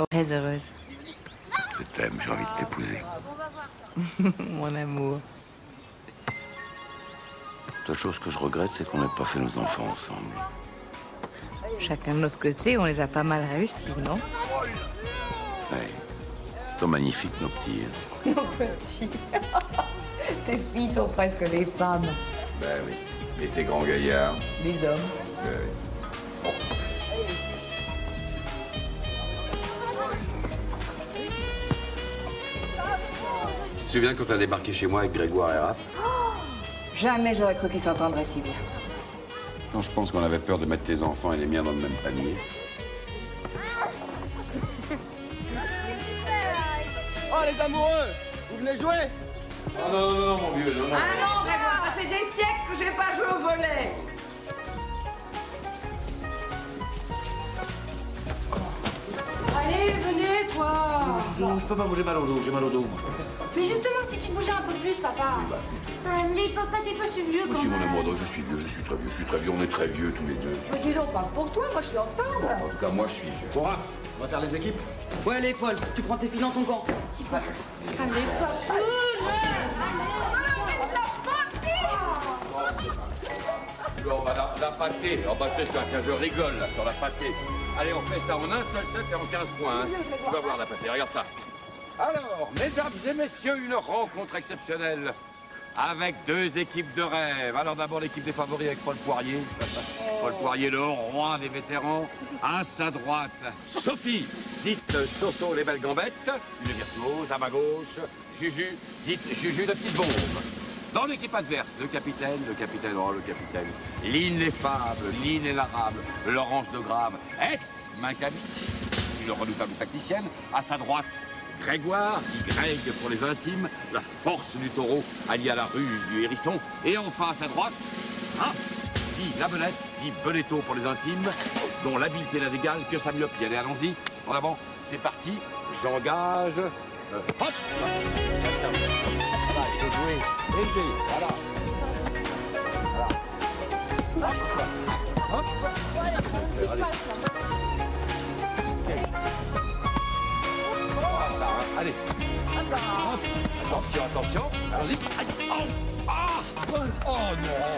Oh, très heureuse. Je t'aime, j'ai envie de t'épouser. Mon amour. La seule chose que je regrette, c'est qu'on n'ait pas fait nos enfants ensemble. Chacun de notre côté, on les a pas mal réussis, non? Ouais. Ils sont magnifiques, nos petits. Nos petits. Tes filles sont presque des femmes. Ben oui. Et tes grands gaillards? Des hommes. Ben oui. Bon. Tu te souviens quand t'as débarqué chez moi avec Grégoire et Raph? Jamais j'aurais cru qu'ils s'entendraient si bien. Non, je pense qu'on avait peur de mettre tes enfants et les miens dans le même panier. Oh, les amoureux! Vous venez jouer? Oh non, non, non, mon vieux, non, non. Ah non, Grégoire, ça fait des siècles que j'ai pas joué au volet. Allez, venez, quoi. Non, je peux pas bouger, mal au dos, j'ai mal au dos. Mais justement, si tu bougeais un peu plus, papa. Allez, papa, t'es pas si vieux quand Aussi, mon même. amour, non, je suis vieux, je suis très vieux, je suis très vieux, on est très vieux tous les deux. Mais dis donc, pas pour toi, moi je suis en forme. Bon, en tout cas, moi, je suis vieux. Bon, Raph, on va faire les équipes. Ouais, elle est folle. Tu prends tes filles dans ton camp. Si, papa. Allez, papa. Bon, bah, la pâtée. Oh, bah, c'est ça, tiens, je rigole, là, sur la pâtée. Allez, on fait ça en un seul set et en 15 points, hein. Tu vas voir la pâtée, regarde ça. Alors, mesdames et messieurs, une rencontre exceptionnelle. Avec deux équipes de rêve. Alors, d'abord, l'équipe des favoris avec Paul Poirier. Paul Poirier, le roi des vétérans. À sa droite, Sophie, dite Soso les belles gambettes. Une virtuose, à ma gauche. Juju, dite Juju de petite bombe. Dans l'équipe adverse, le capitaine, l'ineffable, l'inénarrable, Laurence de Grave, ex-Minkavitch, une redoutable tacticienne. À sa droite, Grégoire, dit Greg pour les intimes, la force du taureau, alliée à la ruse du hérisson. Et enfin, à sa droite, dit la belette, dit Beletto pour les intimes, dont l'habileté n'a d'égal que sa myopie. Allez, allons-y, en avant, c'est parti, j'engage. Hop! Voilà, il faut jouer léger, voilà. Hop! Allez. Voilà, ça, hein. Allez. Hop. Attention, attention. Allons-y. Oh non!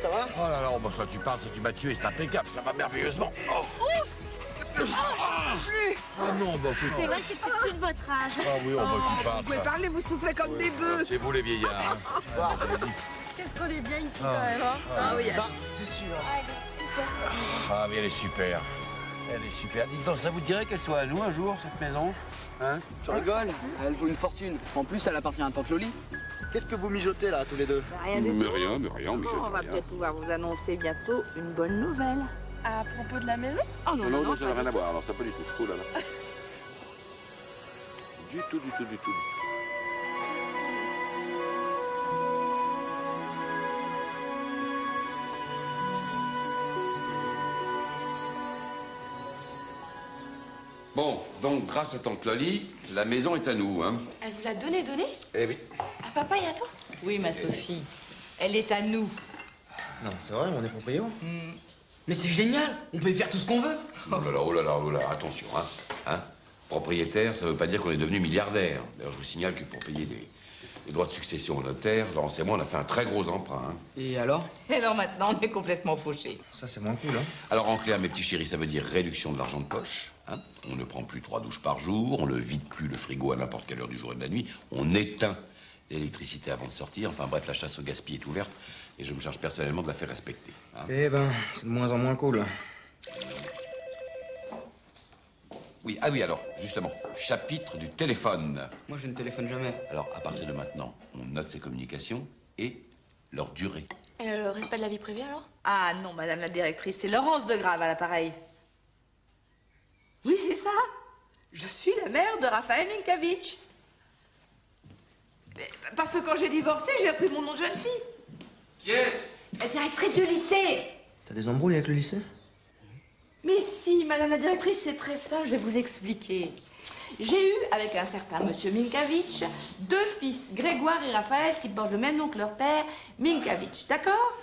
Ça va? Oh là là, bah, ça tu parles, ça tu m'as tué, c'est impeccable, ça va merveilleusement. Oh. Ouf. Ah non, bah C'est vrai que c'est peut-être plus de votre âge. Ah oui, on va qui parle. Vous pouvez parler, vous soufflez comme des bœufs. C'est vous les vieillards. Hein. Qu'est-ce qu'on est bien ici quand même, hein? Ah oui, Ça, c'est sûr. Ah, elle est super, cette Ah oui, elle est super. Elle est super. Dites donc, ça vous dirait qu'elle soit à nous un jour, cette maison? Hein? Tu rigoles? Elle vaut une fortune. En plus, elle appartient à tante Loli. Qu'est-ce que vous mijotez là, tous les deux? Rien du tout. Mais rien, mais On va peut-être pouvoir vous annoncer bientôt une bonne nouvelle. À propos de la maison? Oh non, Non, ça n'a rien à voir, alors ça pas du tout. Oh là là. Du tout. Bon, donc grâce à tante Loli, la maison est à nous, hein? Elle vous l'a donné? Eh oui. À papa et à toi? Oui, ma Sophie, elle est à nous. Non, c'est vrai, on est proprio. Mais c'est génial. On peut y faire tout ce qu'on veut. Oh là là, attention, hein? Propriétaire, ça veut pas dire qu'on est devenu milliardaire. D'ailleurs, je vous signale que pour payer les droits de succession au notaire, Laurence et moi, on a fait un très gros emprunt, hein. Et alors? Et alors maintenant, on est complètement fauchés. Ça, c'est moins cool, hein. Alors, en clair, mes petits chéris, ça veut dire réduction de l'argent de poche, hein. On ne prend plus 3 douches par jour, on ne vide plus le frigo à n'importe quelle heure du jour et de la nuit, on éteint l'électricité avant de sortir. Enfin bref, la chasse au gaspillage est ouverte et je me charge personnellement de la faire respecter, hein. Eh ben, c'est de moins en moins cool. Oui, oui, alors, justement, chapitre du téléphone. Moi, je ne téléphone jamais. Alors, à partir de maintenant, on note ces communications et leur durée. Et le respect de la vie privée, alors? Ah non, madame la directrice, c'est Laurence de Grave à l'appareil. Oui, c'est ça. Je suis la mère de Raphaël Minkavitch. Parce que quand j'ai divorcé, j'ai appris mon nom de jeune fille. Qui est-ce? La directrice du lycée. T'as des embrouilles avec le lycée? Mais si, madame la directrice, c'est très simple, je vais vous expliquer. J'ai eu, avec un certain monsieur Minkavitch, 2 fils, Grégoire et Raphaël, qui portent le même nom que leur père, Minkavitch, d'accord?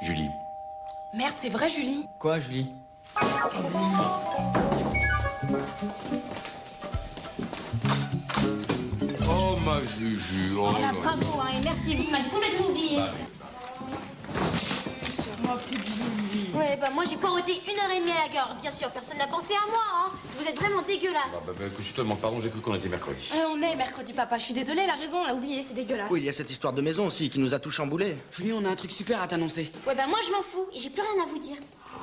Julie. Merde, c'est vrai, Julie. Quoi, Julie? Oh, ma Juju, oh Ah, là. bravo, hein, et merci, vous m'avez complètement oublié. C'est moi, petite Julie. Ouais, bah moi j'ai poireauté 1h30 à la gare. Bien sûr, personne n'a pensé à moi, hein. Vous êtes vraiment dégueulasse. Écoute, je te demande pardon, j'ai cru qu'on était mercredi. On est mercredi, papa. Je suis désolée, elle a raison, on l'a oublié, c'est dégueulasse. Oui, il y a cette histoire de maison aussi qui nous a tout chamboulé. Julie, on a un truc super à t'annoncer. Ouais, bah moi je m'en fous, et j'ai plus rien à vous dire.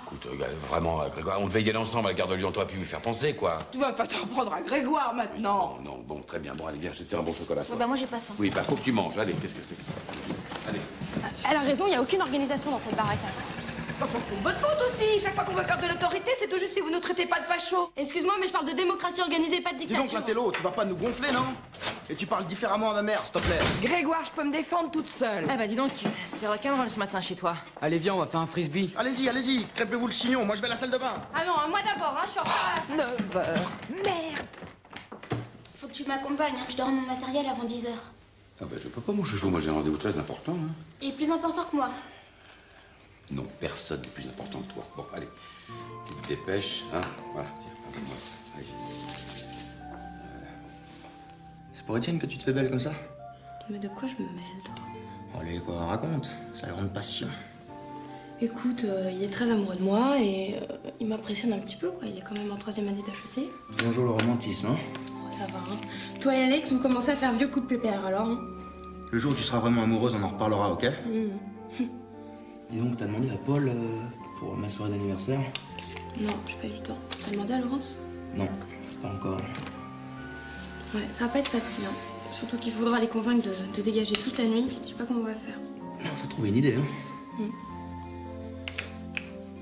Écoute, vraiment, Grégoire, on devait y aller ensemble à la gare de Lyon, toi, puis me faire penser, quoi. Tu vas pas t'en prendre à Grégoire maintenant. Non, bon, très bien. Bon, allez, viens, je vais te faire un bon chocolat. Ouais, bah moi j'ai pas faim. Oui, bah, faut que tu manges. Allez, qu'est-ce que c'est que ça? Allez. Elle a raison, il n'y a aucune organisation dans cette baraque. Enfin, c'est de votre faute aussi. Chaque fois qu'on veut faire de l'autorité, c'est tout juste si vous nous traitez pas de fachos. Excuse-moi, mais je parle de démocratie organisée, pas de Dis dictature. donc, L'intello, tu vas pas nous gonfler, non? Et tu parles différemment à ma mère, s'il te plaît. Grégoire, je peux me défendre toute seule. Eh bah dis donc, c'est rock'n'roll ce matin chez toi. Allez, viens, on va faire un frisbee. Allez-y, allez-y, crêpez-vous le chignon, moi je vais à la salle de bain. Ah non, moi d'abord, hein, je suis en retard. 9h. Merde. Faut que tu m'accompagnes, hein. Je dois rendre mon matériel avant 10h. Ah, bah, je peux pas, mon chouchou. Moi, j'ai un rendez-vous très important, hein. Et plus important que moi. Non, personne n'est plus important que toi. Bon, allez. Tu te dépêches, hein. Voilà, tiens, regarde-moi ça. Allez. C'est pour Étienne que tu te fais belle comme ça? Mais de quoi je me mêle, toi? Allez, quoi, raconte. Ça a grande passion. Écoute, il est très amoureux de moi et il m'impressionne un petit peu, quoi. Il est quand même en 3e année d'HEC. Bonjour le romantisme, hein? Oh, ça va, hein. Toi et Alex, vous commencez à faire vieux couple pépère, alors, hein. Le jour où tu seras vraiment amoureuse, on en reparlera, ok? Dis donc, t'as demandé à Paul pour ma soirée d'anniversaire? Non, j'ai pas eu le temps. T'as demandé à Laurence? Non, pas encore. Ouais, ça va pas être facile, hein. Surtout qu'il faudra les convaincre de dégager toute la nuit. Je sais pas comment on va faire. Faut trouver une idée, hein?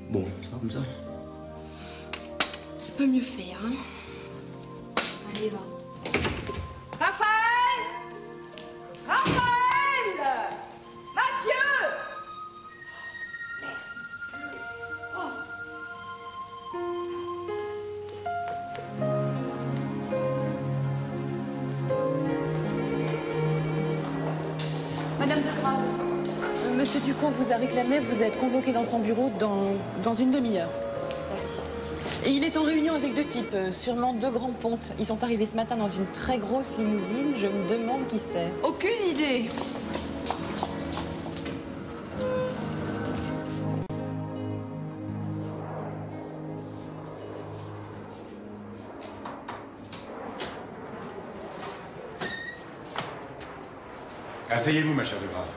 Bon, ça va comme ça? Tu peux mieux faire, hein. Allez, va. Raphaël! Raphaël! Mathieu! Madame de Grave, Monsieur Ducamp vous a réclamé, vous êtes convoqué dans son bureau dans une demi-heure. Merci, Cécile. Et il est en réunion avec 2 types, sûrement 2 grands pontes. Ils sont arrivés ce matin dans une très grosse limousine, je me demande qui c'est. Aucune idée. Asseyez-vous, ma chère de Grave.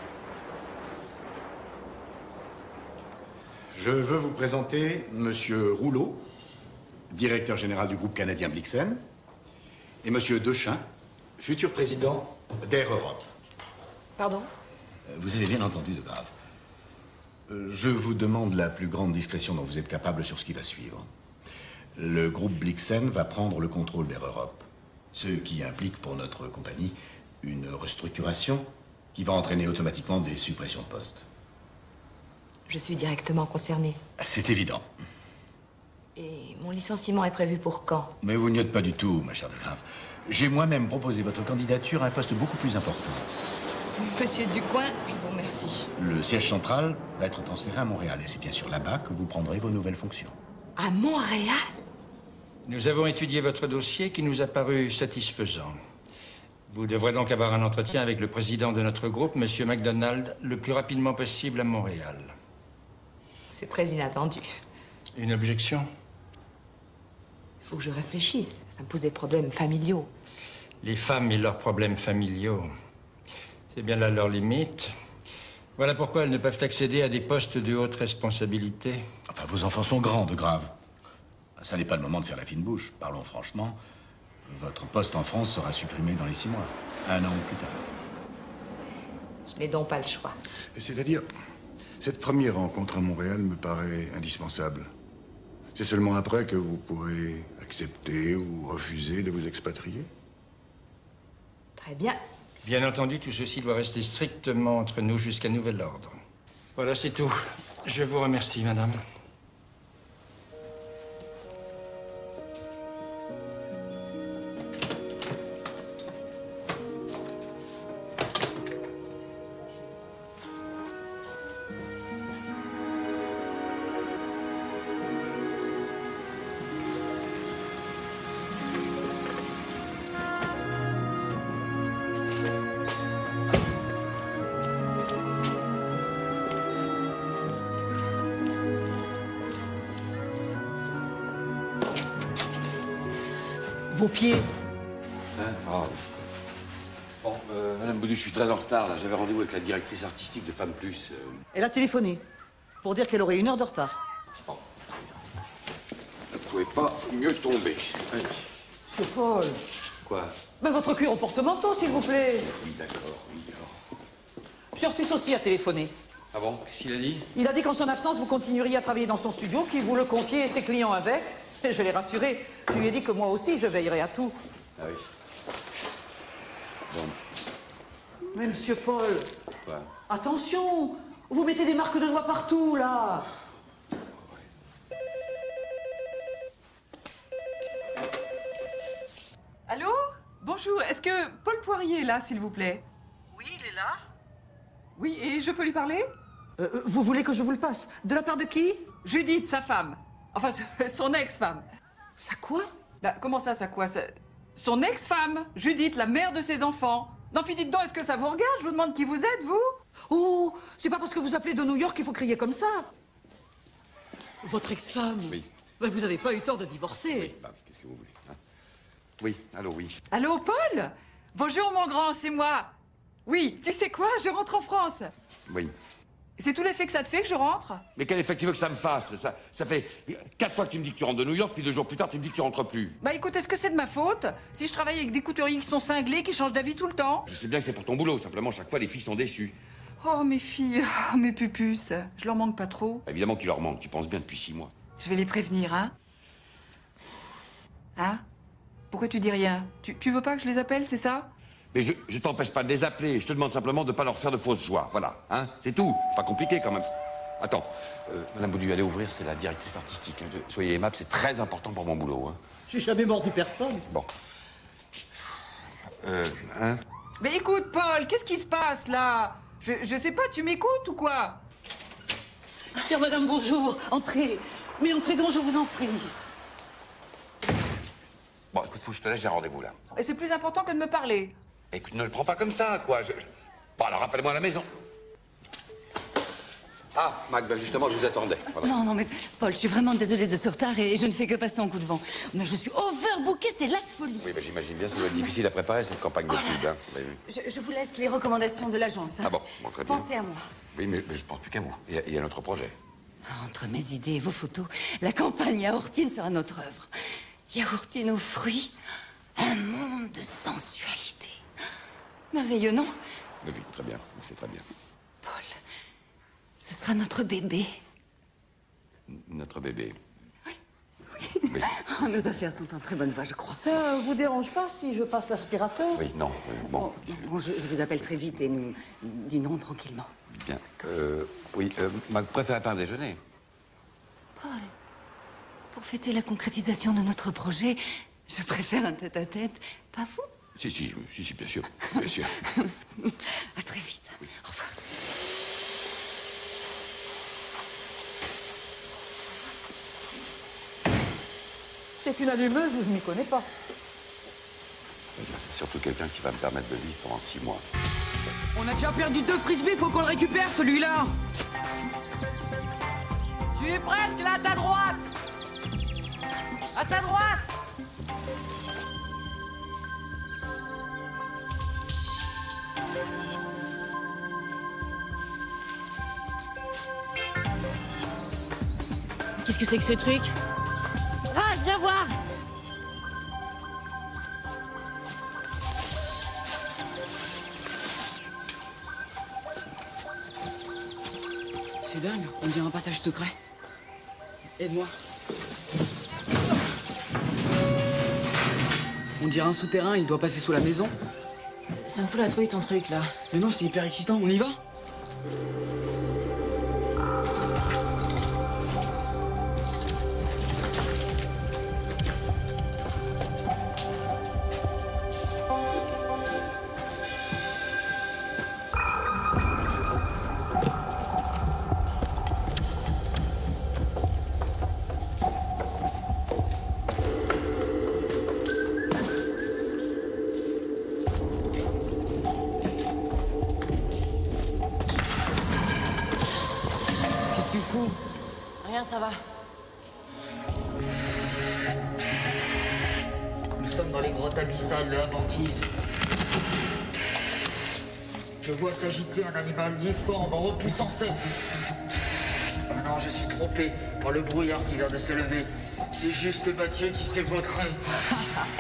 Je veux vous présenter Monsieur Rouleau, directeur général du groupe canadien Blixen, et Monsieur Dechain, futur président d'Air Europe. Pardon? Vous avez bien entendu, de Grave. Je vous demande la plus grande discrétion dont vous êtes capable sur ce qui va suivre. Le groupe Blixen va prendre le contrôle d'Air Europe, ce qui implique pour notre compagnie une restructuration qui va entraîner automatiquement des suppressions de postes. Je suis directement concernée. C'est évident. Et mon licenciement est prévu pour quand? Mais vous n'y êtes pas du tout, ma chère de Grave. J'ai moi-même proposé votre candidature à un poste beaucoup plus important. Monsieur Ducoing, je vous remercie. Le siège central va être transféré à Montréal et c'est bien sûr là-bas que vous prendrez vos nouvelles fonctions. À Montréal? Nous avons étudié votre dossier qui nous a paru satisfaisant. Vous devrez donc avoir un entretien avec le président de notre groupe, Monsieur MacDonald, le plus rapidement possible à Montréal. C'est très inattendu. Une objection? Il faut que je réfléchisse. Ça me pose des problèmes familiaux. Les femmes et leurs problèmes familiaux. C'est bien là leur limite. Voilà pourquoi elles ne peuvent accéder à des postes de haute responsabilité. Enfin, vos enfants sont grands, de Grave. Ça n'est pas le moment de faire la fine bouche. Parlons franchement. Votre poste en France sera supprimé dans les 6 mois. 1 an ou plus tard. Je n'ai donc pas le choix. C'est-à-dire, cette première rencontre à Montréal me paraît indispensable. C'est seulement après que vous pourrez accepter ou refuser de vous expatrier. Très bien. Bien entendu, tout ceci doit rester strictement entre nous jusqu'à nouvel ordre. Voilà, c'est tout. Je vous remercie, madame. Vos pieds. Hein? Oh. Bon, Madame Baudu, je suis très en retard, là. J'avais rendez-vous avec la directrice artistique de Femme Plus. Elle a téléphoné pour dire qu'elle aurait 1 heure de retard. Bon, vous ne pouvez pas mieux tomber. Allez. Monsieur Paul. Quoi? Mais votre cuir au porte-manteau, s'il vous plaît. Oui, d'accord, oui, alors. Monsieur Ortus aussi a téléphoné. Ah bon? Qu'est-ce qu'il a dit? Il a dit qu'en son absence, vous continueriez à travailler dans son studio, qu'il vous le confiait et ses clients avec. Et je l'ai rassuré. Je lui ai dit que moi aussi, je veillerai à tout. Ah oui. Bon. Mais monsieur Paul. Quoi? Attention! Vous mettez des marques de doigts partout, là. Allô? Bonjour, est-ce que Paul Poirier est là, s'il vous plaît? Oui, il est là. Oui, et je peux lui parler? Vous voulez que je vous le passe? De la part de qui? Judith, sa femme. Enfin, son ex-femme. Ça quoi? Bah, comment ça quoi? Son ex-femme, Judith, la mère de ses enfants. Non, puis dites donc, est-ce que ça vous regarde? Je vous demande qui vous êtes, vous? Oh, c'est pas parce que vous appelez de New York qu'il faut crier comme ça. Votre ex-femme? Oui. Mais vous avez pas eu tort de divorcer. Oui, bah, qu'est-ce que vous voulez, hein? Oui, allô, oui. Allô, Paul? Bonjour, mon grand, c'est moi. Oui, tu sais quoi? Je rentre en France. Oui. C'est tout l'effet que ça te fait que je rentre? Mais quel effet tu veux que ça me fasse? Ça fait 4 fois que tu me dis que tu rentres de New York, puis 2 jours plus tard, tu me dis que tu rentres plus. Bah écoute, est-ce que c'est de ma faute? Si je travaille avec des couturiers qui sont cinglés, qui changent d'avis tout le temps? Je sais bien que c'est pour ton boulot, simplement, chaque fois, les filles sont déçues. Oh, mes filles, oh, mes pupus, je leur manque pas trop. Évidemment que tu leur manques, tu penses bien depuis 6 mois. Je vais les prévenir, hein? Hein? Pourquoi tu dis rien? Tu veux pas que je les appelle, c'est ça? Mais je t'empêche pas de les appeler, je te demande simplement de pas leur faire de fausses joies, voilà, hein? C'est tout, pas compliqué quand même. Attends, Madame Baudu, allez ouvrir, c'est la directrice artistique. Hein. Soyez aimable, c'est très important pour mon boulot, hein. J'ai jamais mordu personne. Bon. Hein? Mais écoute, Paul, qu'est-ce qui se passe, là? Je sais pas, tu m'écoutes ou quoi? Chère madame, bonjour. Entrez. Mais entrez donc, je vous en prie. Bon, écoute, faut que je te laisse, j'ai un rendez-vous, là. Et c'est plus important que de me parler. Écoute, ne le prends pas comme ça, quoi. Bon, alors rappelle-moi à la maison. Ah, Mac, ben justement, je vous attendais. Voilà. Non, mais Paul, je suis vraiment désolée de ce retard et je ne fais que passer en coup de vent. Mais je suis overbookée, c'est la folie. Oui, ben j'imagine bien, ça doit être difficile à préparer, cette campagne de pub, hein. Oui. Je vous laisse les recommandations de l'agence. Ah bon, très bien. Pensez à moi. Oui, mais je pense plus qu'à vous. Il y a notre projet. Entre mes idées et vos photos, la campagne Yaourtine sera notre œuvre. Yaourtine aux fruits, un monde de sensualité. Merveilleux, non? Oui, très bien, c'est très bien. Paul, ce sera notre bébé. Notre bébé. Oui. Oh, nos affaires sont en très bonne voie, je crois. Ça vous dérange pas si je passe l'aspirateur? Oui, non, bon. Bon, je vous appelle très vite et nous dînerons tranquillement. Bien. Oui, Mac, préférez pas un déjeuner? Paul, pour fêter la concrétisation de notre projet, je préfère un tête-à-tête, pas vous? Si, bien sûr, bien sûr. À très vite. Oui. Au revoir. C'est une allumeuse ou je m'y connais pas? C'est surtout quelqu'un qui va me permettre de vivre pendant 6 mois. On a déjà perdu 2 frisbees, faut qu'on le récupère, celui-là. Tu es presque là, à ta droite. À ta droite. Qu'est-ce que c'est que ce truc? Ah, viens voir. C'est dingue, on dirait un passage secret. Aide-moi. On dirait un souterrain, il doit passer sous la maison. Ça me fout la trouille ton truc là. Mais non, c'est hyper excitant, on y va? Rien, ça va. Nous sommes dans les grottes abyssales de la banquise. Je vois s'agiter un animal difforme en repoussant ses... Ah non, je suis trompé par le brouillard qui vient de se lever. C'est juste Mathieu qui s'est vautré.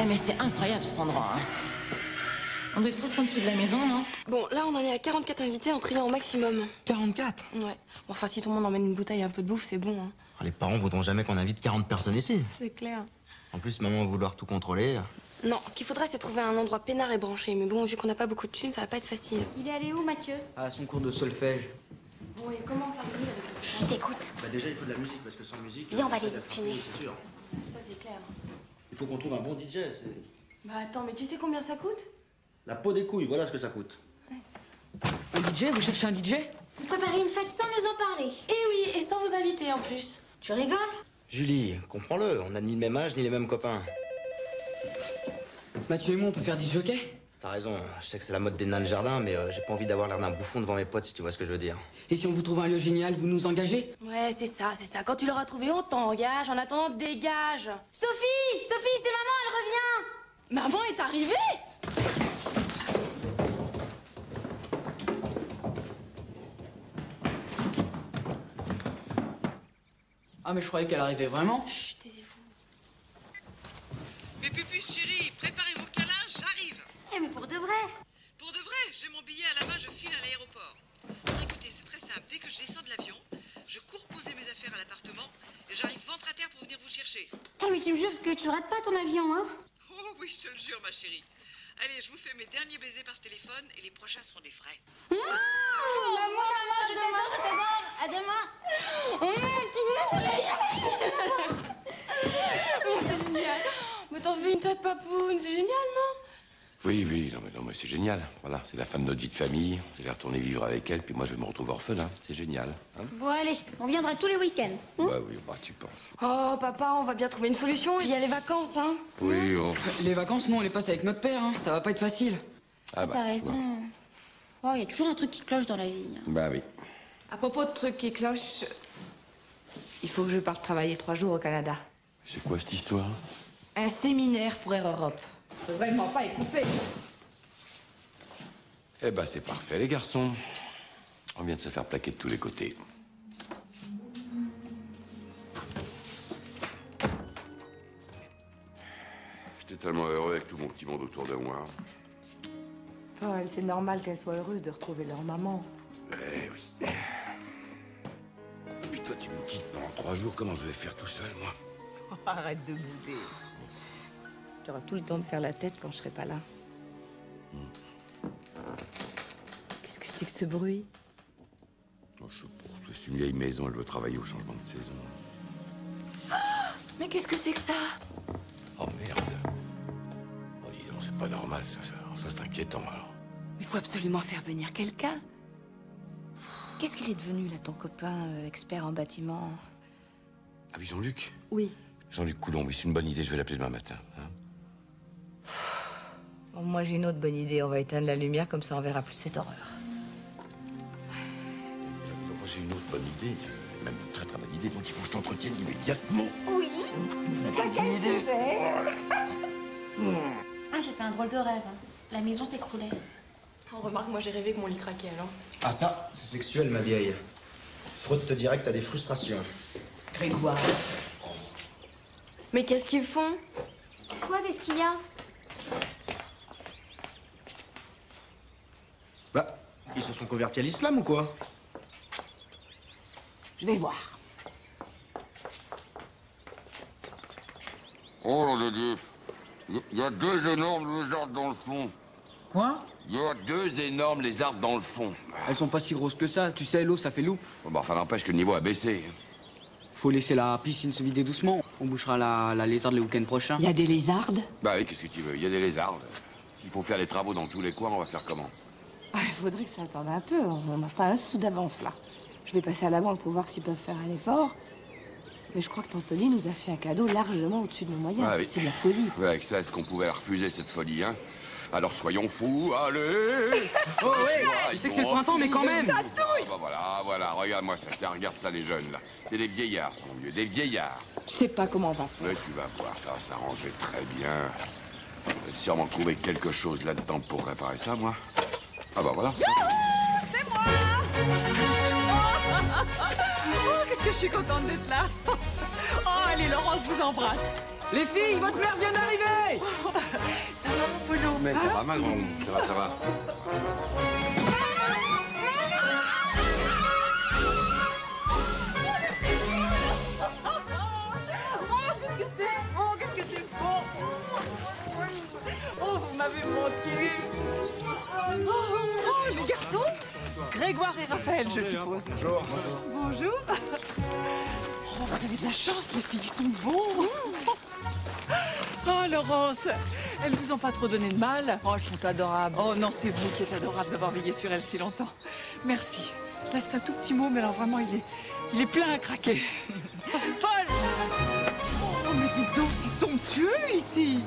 Eh mais c'est incroyable cet endroit, hein. On doit être presque en dessous de la maison, non? Bon, là, on en est à 44 invités en triant au maximum. 44? Ouais. Bon, enfin, si tout le monde emmène une bouteille et un peu de bouffe, c'est bon, hein. Les parents voudront jamais qu'on invite 40 personnes ici. C'est clair. En plus, maman va vouloir tout contrôler. Non, ce qu'il faudrait, c'est trouver un endroit peinard et branché. Mais bon, vu qu'on n'a pas beaucoup de thunes, ça va pas être facile. Il est allé où, Mathieu? À son cours de solfège. Bon, et comment ça arrive avec... Je t'écoute. Bah déjà, il faut de la musique, parce que sans musique... Viens, on va les espionner. C'est sûr. Ça, c'est clair. Il faut qu'on trouve un bon DJ. Bah attends, mais tu sais combien ça coûte? La peau des couilles, voilà ce que ça coûte. Un DJ? Vous cherchez un DJ? Vous préparez une fête sans nous en parler. Eh oui, et sans vous inviter en plus. Tu rigoles? Julie, comprends-le, on n'a ni le même âge, ni les mêmes copains. Mathieu et moi, on peut faire des jockeys? T'as raison, je sais que c'est la mode des nains de jardin, mais j'ai pas envie d'avoir l'air d'un bouffon devant mes potes, si tu vois ce que je veux dire. Et si on vous trouve un lieu génial, vous nous engagez? Ouais, c'est ça, c'est ça. Quand tu l'auras trouvé, on t'engage. En attendant, dégage. Sophie! Sophie, c'est maman, elle revient! Maman est arrivée? Ah, mais je croyais qu'elle arrivait vraiment. Chut, taisez-vous. Mes pupus chéris, préparez vos câlins, j'arrive. Eh, mais pour de vrai? Pour de vrai, j'ai mon billet à la main, je file à l'aéroport. Alors écoutez, c'est très simple. Dès que je descends de l'avion, je cours poser mes affaires à l'appartement et j'arrive ventre à terre pour venir vous chercher. Eh, mais tu me jures que tu rates pas ton avion, hein? Oh oui, je te le jure, ma chérie. Allez, je vous fais mes derniers baisers par téléphone et les prochains seront des frais. Maman, je t'adore, je t'adore. À demain. C'est génial. Mais t'en fais une tête papoune, c'est génial, non? Oui, oui, non, mais c'est génial. Voilà, c'est la fin de notre vie de famille. Je vais retourner vivre avec elle, puis moi je vais me retrouver orphelin. C'est génial. Hein? Bon, allez, on viendra tous les week-ends. Bah oui, bah tu penses. Oh, papa, on va bien trouver une solution. Il y a les vacances, hein. Oui, on... Les vacances, nous, on les passe avec notre père, hein. Ça va pas être facile. Ah bah, T'as raison. Oh, il y a toujours un truc qui cloche dans la vie. Bah oui. À propos de trucs qui clochent, il faut que je parte travailler 3 jours au Canada. C'est quoi cette histoire? Un séminaire pour Air Europe. Faut vraiment pas y couper. Eh ben, c'est parfait, les garçons. On vient de se faire plaquer de tous les côtés. J'étais tellement heureux avec tout mon petit monde autour de moi. Paul, c'est normal qu'elles soient heureuses de retrouver leur maman. Eh oui. Et puis toi, tu me quittes pendant 3 jours, comment je vais faire tout seul, moi? Arrête de bouder. Tu auras tout le temps de faire la tête quand je serai pas là. Qu'est-ce que c'est que ce bruit? Oh, c'est une vieille maison, elle doit travailler au changement de saison. Mais qu'est-ce que c'est que ça? Oh merde. Oh, dis donc, c'est pas normal, ça c'est inquiétant, alors. Il faut absolument faire venir quelqu'un. Qu'est-ce qu'il est devenu, là, ton copain expert en bâtiment? Ah oui, Jean-Luc? Oui. Jean-Luc Coulon, oui, c'est une bonne idée, je vais l'appeler demain matin. Hein. Bon, moi, j'ai une autre bonne idée. On va éteindre la lumière, comme ça on verra plus cette horreur. Moi, j'ai une autre bonne idée, même une très très bonne idée, donc il faut que je t'entretienne immédiatement. Oui. C'est pas quel sujet? Ah, j'ai fait un drôle de rêve. Hein. La maison s'écroulait. Oh, remarque, moi j'ai rêvé que mon lit craquait, alors. Ah ça, c'est sexuel, ma vieille. Freud te dirait que t'as des frustrations. Grégoire. Mais qu'est-ce qu'ils font? Quoi, qu'est-ce qu'il y a? Bah, ils se sont convertis à l'islam ou quoi? Je vais voir. Oh là là, il y a 2 énormes lézards dans le fond. Quoi? Il y a 2 énormes lézardes dans le fond. Elles sont pas si grosses que ça. Tu sais, l'eau, ça fait loupe. Bon, bah, enfin, n'empêche que le niveau a baissé. Faut laisser la piscine se vider doucement. On bouchera la lézarde le week-end prochain. Il y a des lézardes? Bah oui, qu'est-ce que tu veux? Il y a des lézardes. Il faut faire les travaux dans tous les coins, on va faire comment? Ah, il faudrait que ça attende un peu. On n'a pas un sou d'avance, là. Je vais passer à la banque pour voir s'ils peuvent faire un effort. Mais je crois que Tante Loli nous a fait un cadeau largement au-dessus de nos moyens. Ah, oui. C'est de la folie. Ouais, avec ça, est-ce qu'on pouvait refuser cette folie, hein? Alors soyons fous, allez! Oh ouais, je sais que c'est le printemps, mais quand même! Ça touille! Bah voilà, regarde-moi ça, tiens, regarde ça, les jeunes, là. C'est des vieillards, mon vieux, des vieillards. Je sais pas comment on va faire. Mais tu vas voir, ça va s'arranger très bien. Je vais sûrement trouver quelque chose là-dedans pour réparer ça, moi. Ah bah voilà. C'est moi. Oh, qu'est-ce que je suis contente d'être là. Oh, allez, Laurent, je vous embrasse. Les filles, votre mère vient d'arriver. Ça va, mon Polo? Mais ça va, ma grande, ça va. Qu'est-ce que c'est beau. Oh, vous m'avez manqué. Oh, les garçons. Grégoire et Raphaël, je suppose. Bonjour. Bonjour. Oh, vous avez de la chance, les filles, ils sont beaux. Oh, Laurence, elles vous ont pas trop donné de mal? Oh, elles sont adorables. Oh non, c'est vous qui êtes adorable d'avoir veillé sur elles si longtemps. Merci. Là, c'est un tout petit mot, mais alors vraiment, il est plein à craquer. Paul! Oh, mais dites donc, c'est somptueux ici.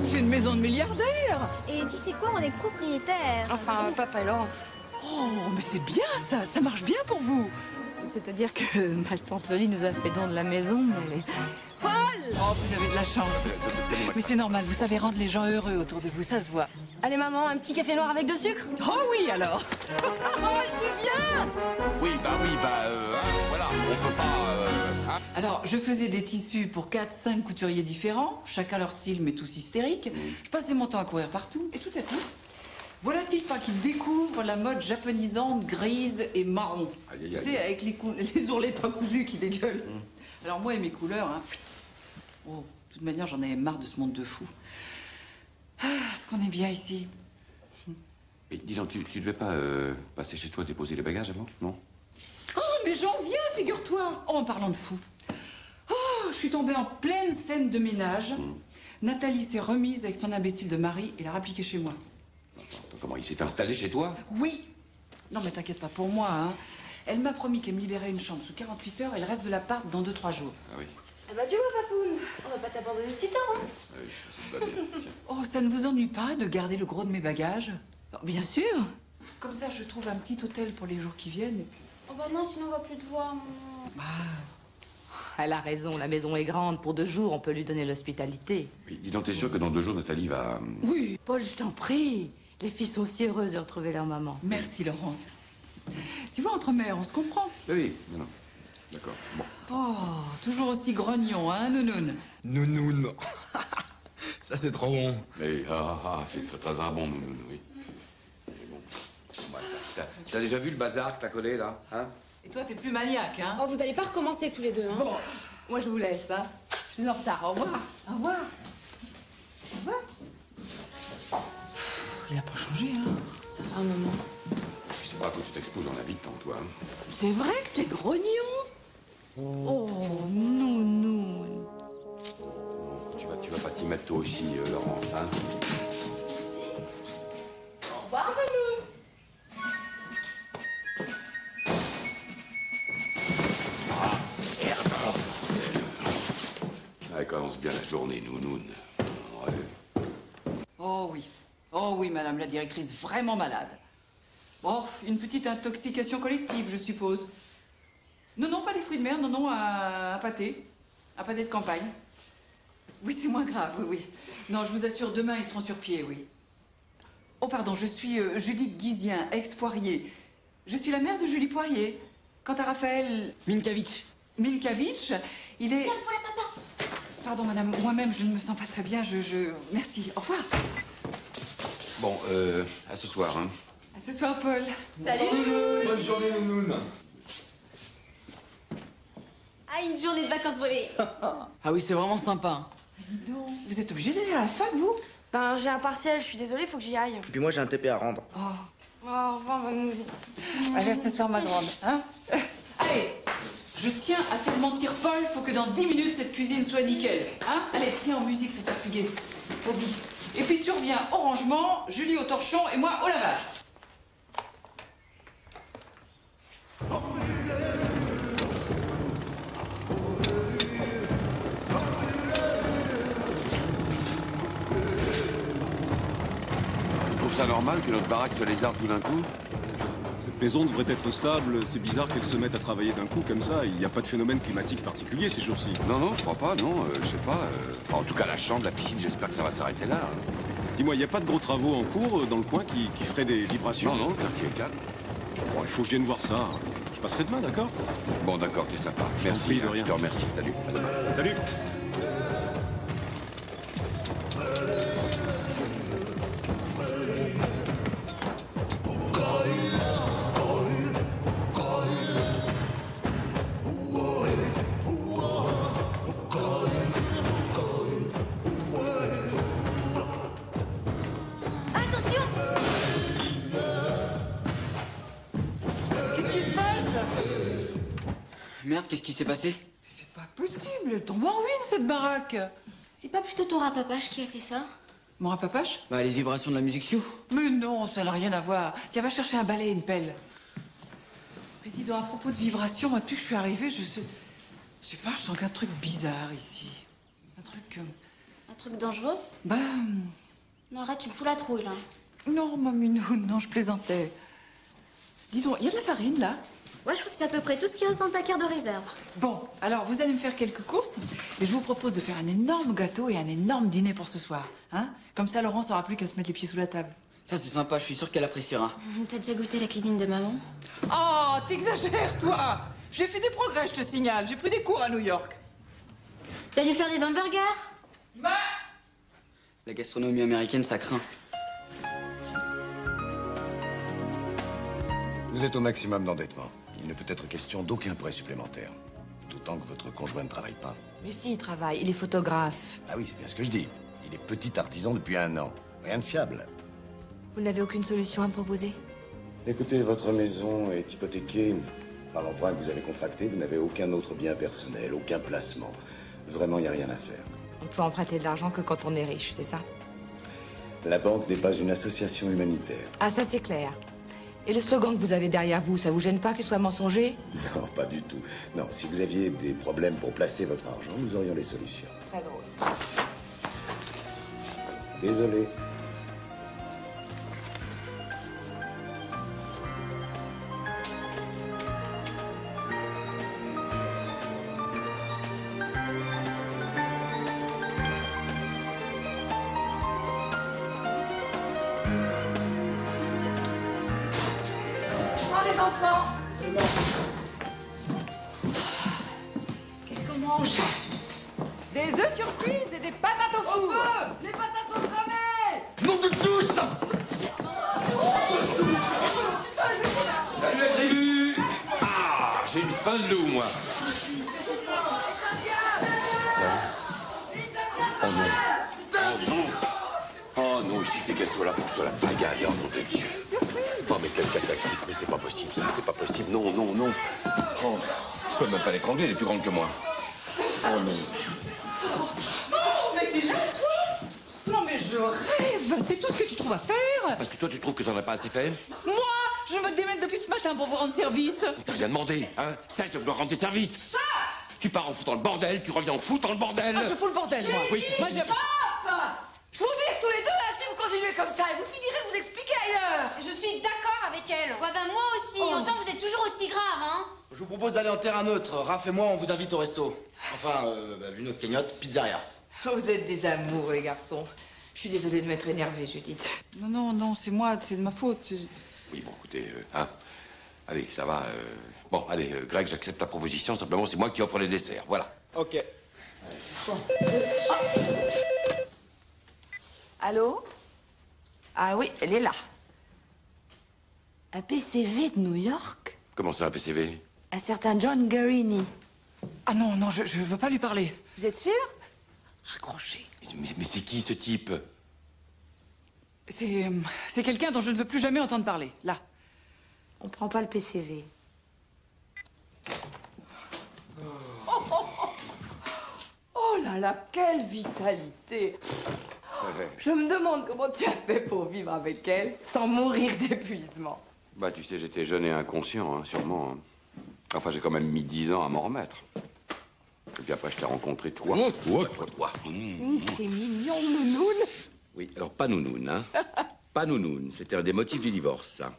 C'est une maison de milliardaires. Et tu sais quoi, on est propriétaires. Enfin, papa et Laurence. Oh, mais c'est bien ça marche bien pour vous. C'est-à-dire que ma Tante Loli nous a fait don de la maison, mais... Paul! Oh, vous avez de la chance. Mais c'est normal, vous savez rendre les gens heureux autour de vous, ça se voit. Allez, maman, un petit café noir avec de sucre? Oh oui, alors. Paul, tu viens? Oui, voilà, on peut pas... hein? Alors, je faisais des tissus pour 4-5 couturiers différents, chacun leur style, mais tous hystériques. Je passais mon temps à courir partout, et tout à coup, voilà-t-il pas qu'ils découvrent la mode japonisante grise et marron. Aïe, aïe, Tu aïe. sais, avec les ourlets pas cousus qui dégueulent. Alors moi et mes couleurs, hein. Oh, de toute manière, j'en avais marre de ce monde de fous. Ah, est-ce qu'on est bien ici? Mais dis donc, tu devais pas passer chez toi déposer les bagages avant, non? Oh, mais j'en viens, figure-toi. Oh, en parlant de fou. Oh, je suis tombée en pleine scène de ménage. Nathalie s'est remise avec son imbécile de mari et l'a rappliqué chez moi. Attends, comment, il s'est installé chez toi? Oui. Non, mais t'inquiète pas pour moi, hein. Elle m'a promis qu'elle me libérait une chambre sous 48 heures et le reste de l'appart dans 2-3 jours. Ah oui. Ah bah tu vois, Papoun, on va pas t'abandonner de Titan, hein. Ah oui, c'est pas bien, tiens. Oh, ça ne vous ennuie pas de garder le gros de mes bagages? Bien sûr. Comme ça, je trouve un petit hôtel pour les jours qui viennent et puis... Oh bah non, sinon on va plus te voir, maman. Elle a raison, la maison est grande. Pour 2 jours, on peut lui donner l'hospitalité. Oui, dis donc, t'es sûr que dans 2 jours, Nathalie va... Oui. Paul, je t'en prie. Les filles sont si heureuses de retrouver leur maman. Merci, Laurence. Tu vois, entre mères, on se comprend. Oui, non. D'accord, bon. Oh, toujours aussi grognon, hein, Nounoun? Nounoun. Ça, c'est trop bon. Mais c'est très très bon, nous, oui. Mais bon, bah, t'as déjà vu le bazar que t'as collé, là, hein? Et toi, t'es plus maniaque, hein? Oh, vous allez pas recommencer tous les deux, hein. Bon, moi je vous laisse, hein. Je suis en retard, au revoir. Au revoir. Au revoir. Il a pas changé, hein? Ça va, maman. Je sais pas, toi, tu t'exposes en habitant, toi. Hein? C'est vrai que t'es grognon. Oh, nounou. Tu vas pas t'y mettre toi aussi, Laurence, hein? Au revoir, nounou. Elle commence bien la journée, nounoun. Ouais. Oh oui, madame la directrice, vraiment malade. Oh, une petite intoxication collective, je suppose. Non, pas des fruits de mer, non, un pâté. Un pâté de campagne. Oui, c'est moins grave, oui. Non, je vous assure, demain, ils seront sur pied, oui. Oh, pardon, je suis Judith Guizien, ex-Poirier. Je suis la mère de Julie Poirier. Quant à Raphaël... Minkavitch. Minkavitch, il est... Pardon, madame, moi-même, je ne me sens pas très bien, Merci, au revoir. Bon, à ce soir, hein. À ce soir, Paul. Salut, Nounoun. Bonne journée, Nounoun. Ah, une journée de vacances volées. Ah oui, c'est vraiment sympa. Mais dis donc, vous êtes obligé d'aller à la fac, vous? Ben, j'ai un partiel, je suis désolée, faut que j'y aille. Et puis moi, j'ai un TP à rendre. Oh, au revoir, maman. Allez, ce soir, ma grande. Hein? Allez, je tiens à faire mentir Paul. Faut que dans 10 minutes, cette cuisine soit nickel. Hein? Allez, tiens, en musique, ça sera plus gai. Vas-y. Et puis tu reviens au rangement, Julie au torchon et moi au lavage. Tu trouves ça normal que notre baraque se lézarde tout d'un coup? Cette maison devrait être stable, c'est bizarre qu'elle se mette à travailler d'un coup comme ça. Il n'y a pas de phénomène climatique particulier ces jours-ci. Non, non, je crois pas, non, je sais pas. Enfin, en tout cas, la chambre, la piscine, j'espère que ça va s'arrêter là. Hein. Dis-moi, il n'y a pas de gros travaux en cours dans le coin qui feraient des vibrations? Non, non, le quartier est calme. Bon, il faut que je vienne voir ça. Je passerai demain, d'accord? Bon, d'accord, t'es sympa. Merci, de rien. Je te remercie. Salut. À demain. Salut. Merde, qu'est-ce qui s'est passé? C'est pas possible, elle tombe en ruine, cette baraque. C'est pas plutôt ton rapapache qui a fait ça? Mon rapapache? Bah, les vibrations de la musique Sioux. Mais non, ça n'a rien à voir. Tiens, va chercher un balai et une pelle. Mais dis donc, à propos de vibrations, moi, depuis que je suis arrivée, je sais pas, je sens qu'un truc bizarre ici. Un truc... Un truc dangereux? Bah... Non, arrête, tu me fous la trouille, là. Non, maminoune, non, je plaisantais. Dis donc, il y a de la farine, là? Ouais, je crois que c'est à peu près tout ce qui reste dans le placard de réserve. Bon, alors, vous allez me faire quelques courses, et je vous propose de faire un énorme gâteau et un énorme dîner pour ce soir, hein? Comme ça, Laurence n'aura plus qu'à se mettre les pieds sous la table. Ça, c'est sympa, je suis sûr qu'elle appréciera. T'as déjà goûté la cuisine de maman? Oh, t'exagères, toi! J'ai fait des progrès, je te signale. J'ai pris des cours à New York. Tu as dû faire des hamburgers? La gastronomie américaine, ça craint. Vous êtes au maximum d'endettement. Il ne peut être question d'aucun prêt supplémentaire. D'autant que votre conjoint ne travaille pas. Mais si, il travaille, il est photographe. Ah oui, c'est bien ce que je dis. Il est petit artisan depuis 1 an. Rien de fiable. Vous n'avez aucune solution à me proposer? Écoutez, votre maison est hypothéquée. Par l'emprunt que vous avez contracté, vous n'avez aucun autre bien personnel, aucun placement. Vraiment, il n'y a rien à faire. On peut emprunter de l'argent que quand on est riche, c'est ça? La banque n'est pas une association humanitaire. Ah, ça c'est clair. Et le slogan que vous avez derrière vous, ça vous gêne pas qu'il soit mensonger? Non, pas du tout. Non, si vous aviez des problèmes pour placer votre argent, nous aurions les solutions. Très drôle. Désolé. Les enfants! Qu'est-ce qu'on mange? Des œufs surprises et des patates au four. Les patates sont cramées. Nom de tous! Salut la tribu! Ah, j'ai une faim de loup, moi. Oh non. Oh non. Oh non, il suffit qu'elle soit là pour que je sois la pagaille, oh nom de Dieu. Oh mais quel cataclysme, mais c'est pas possible ça, c'est pas possible, non, non, non. Oh, je peux même pas l'étrangler, elle est plus grande que moi. Oh non. Oh, mais t'es là, toi? Non, mais je rêve. C'est tout ce que tu trouves à faire? Parce que toi tu trouves que t'en as pas assez fait? Moi, je me démène depuis ce matin pour vous rendre service. T'as rien demandé, hein? Cesse de me rendre tes services. Stop! Tu pars en foutant le bordel, tu reviens en foutant le bordel. Ah, je fous le bordel, moi. Oui. Moi, j'ai... Je vous vire tous les deux là si vous continuez comme ça et vous finirez de vous expliquer ailleurs. Je suis d'accord avec elle. Ouais, ben moi aussi. Oh. On sent que vous êtes toujours aussi grave, hein? Je vous propose d'aller en terrain neutre. Raph et moi, on vous invite au resto. Enfin, vu notre cagnotte, pizzeria. Vous êtes des amours, les garçons. Je suis désolée de m'être énervée, Judith. Non, non, non, c'est moi, c'est de ma faute. Oui, bon, écoutez, hein? Allez, ça va. Bon, allez, Greg, j'accepte ta proposition. Simplement, c'est moi qui offre les desserts. Voilà. Ok. Bon. Allô? Ah oui, elle est là. Un PCV de New York? Comment ça, un PCV? Un certain John Guarini. Ah non, non, je veux pas lui parler. Vous êtes sûr? Raccroché. Mais c'est qui, ce type? C'est quelqu'un dont je ne veux plus jamais entendre parler, là. On prend pas le PCV. Oh là là, quelle vitalité! Je me demande comment tu as fait pour vivre avec elle sans mourir d'épuisement. Bah, tu sais, j'étais jeune et inconscient, hein, sûrement. Hein. Enfin, j'ai quand même mis 10 ans à m'en remettre. Et puis après, je t'ai rencontré, toi. Toi. C'est mignon, nounoun. Oui, alors pas nounoun, hein. Pas nounoun. C'était un des motifs du divorce, ça.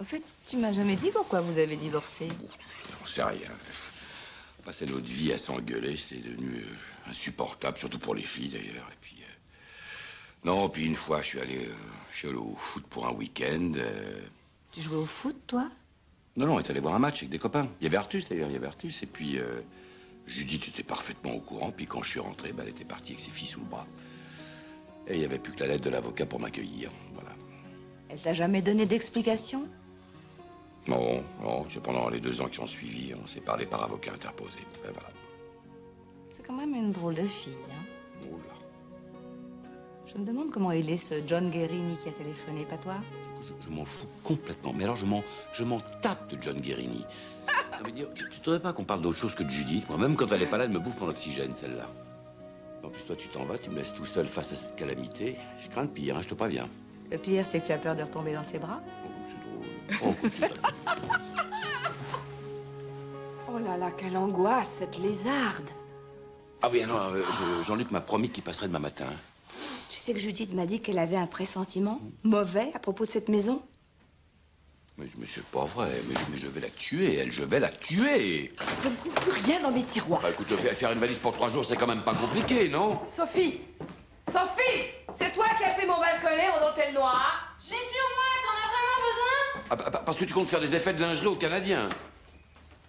Au fait, tu m'as jamais dit pourquoi vous avez divorcé. On sait rien. On passait notre vie à s'engueuler, c'était devenu insupportable, surtout pour les filles, d'ailleurs. Et puis... Non, puis une fois, je suis allé au foot pour un week-end. Tu jouais au foot, toi? Non, on est allé voir un match avec des copains. Il y avait Artus, d'ailleurs, il y avait Artus. Et puis, Judith était parfaitement au courant. Puis quand je suis rentré, elle était partie avec ses filles sous le bras. Et il n'y avait plus que la lettre de l'avocat pour m'accueillir. Voilà. Elle t'a jamais donné d'explication? Non. C'est pendant les 2 ans qui ont suivi, on s'est parlé par avocat interposé. Et voilà. C'est quand même une drôle de fille, hein? Oh là. Je me demande comment il est, ce John Guérini qui a téléphoné, pas toi? Je m'en fous complètement. Mais alors, je m'en tape de John Guérini. Je veux dire, tu ne voudrais pas qu'on parle d'autre chose que de Judith? Moi, même quand elle n'est pas là, elle me bouffe mon oxygène, celle-là. En plus, toi, tu t'en vas, tu me laisses tout seul face à cette calamité. Je crains le pire, hein, je te préviens. Le pire, c'est que tu as peur de retomber dans ses bras? Oh, c'est drôle. Oh là là, quelle angoisse, cette lézarde! Ah oui, non, Jean-Luc m'a promis qu'il passerait demain matin. Tu sais que Judith m'a dit qu'elle avait un pressentiment mauvais à propos de cette maison? Mais c'est pas vrai, mais je vais la tuer, elle, je vais la tuer! Je ne trouve plus rien dans mes tiroirs. Enfin, écoute, faire une valise pour 3 jours, c'est quand même pas compliqué, non? Sophie! Sophie! C'est toi qui as pris mon balconnet en dentelle noire? Je l'ai sur moi, t'en as vraiment besoin? Ah bah, parce que tu comptes faire des effets de lingerie aux Canadiens.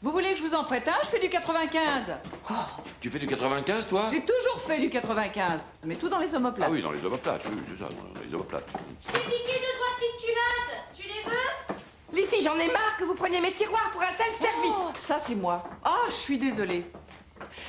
Vous voulez que je vous en prête un? Je fais du 95. Oh. Tu fais du 95, toi? J'ai toujours fait du 95, mais tout dans les omoplates. Ah oui, dans les omoplates, oui, c'est ça, dans les omoplates. Je t'ai piqué 2-3 petites culottes. Tu les veux? Les filles, j'en ai marre que vous preniez mes tiroirs pour un self-service. Oh, ça, c'est moi. Ah, je suis désolée.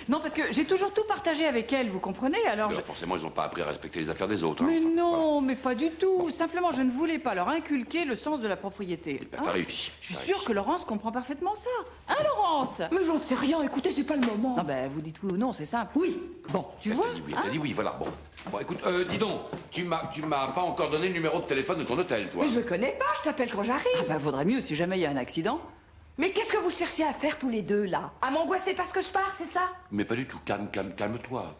Non, parce que j'ai toujours tout partagé avec elle, vous comprenez? Alors forcément, ils n'ont pas appris à respecter les affaires des autres. Hein, mais enfin, non, voilà. Mais pas du tout. Simplement, je ne voulais pas leur inculquer le sens de la propriété. Bah, t'as réussi. Je suis sûre que Laurence comprend parfaitement ça. Hein, Laurence? Mais j'en sais rien, écoutez, c'est pas le moment. Non, ben, vous dites oui ou non, c'est simple. Oui. Bon, tu vois? T'as dit oui, voilà, bon. Bon, écoute, dis donc, tu m'as pas encore donné le numéro de téléphone de ton hôtel, toi? Mais je connais pas, je t'appelle quand j'arrive. Ah ben, vaudrait mieux si jamais il y a un accident. Mais qu'est-ce que vous cherchez à faire tous les deux, là? À m'angoisser parce que je pars, c'est ça? Mais pas du tout, calme-toi.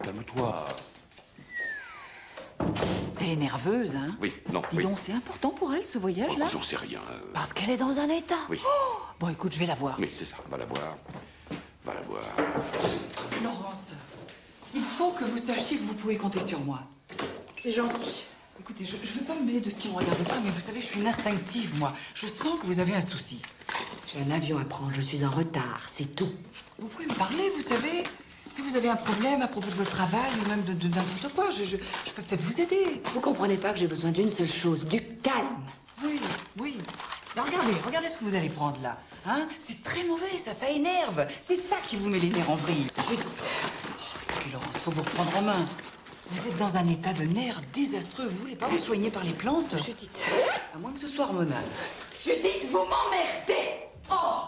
Elle est nerveuse, hein? Oui, non, Dis donc, c'est important pour elle, ce voyage-là? J'en sais rien. Parce qu'elle est dans un état. Oui. Oh, bon, écoute, je vais la voir. Oui, c'est ça, va la voir. Laurence, il faut que vous sachiez que vous pouvez compter sur moi. C'est gentil. Écoutez, je ne veux pas me mêler de ce qui ne me regarde pas, mais vous savez, je suis une instinctive, moi. Je sens que vous avez un souci. J'ai un avion à prendre, je suis en retard, c'est tout. Vous pouvez me parler, vous savez. Si vous avez un problème à propos de votre travail ou même de n'importe quoi, je peux peut-être vous aider. Vous comprenez pas que j'ai besoin d'une seule chose, du calme. Oui. Mais regardez ce que vous allez prendre là. Hein? C'est très mauvais, ça énerve. C'est ça qui vous met les nerfs en vrille. Judith. Écoutez, Laurence, faut vous reprendre en main. Vous êtes dans un état de nerfs désastreux. Vous voulez pas vous soigner par les plantes? Judith. À moins que ce soit hormonal. Judith, vous m'emmerdez! Oh!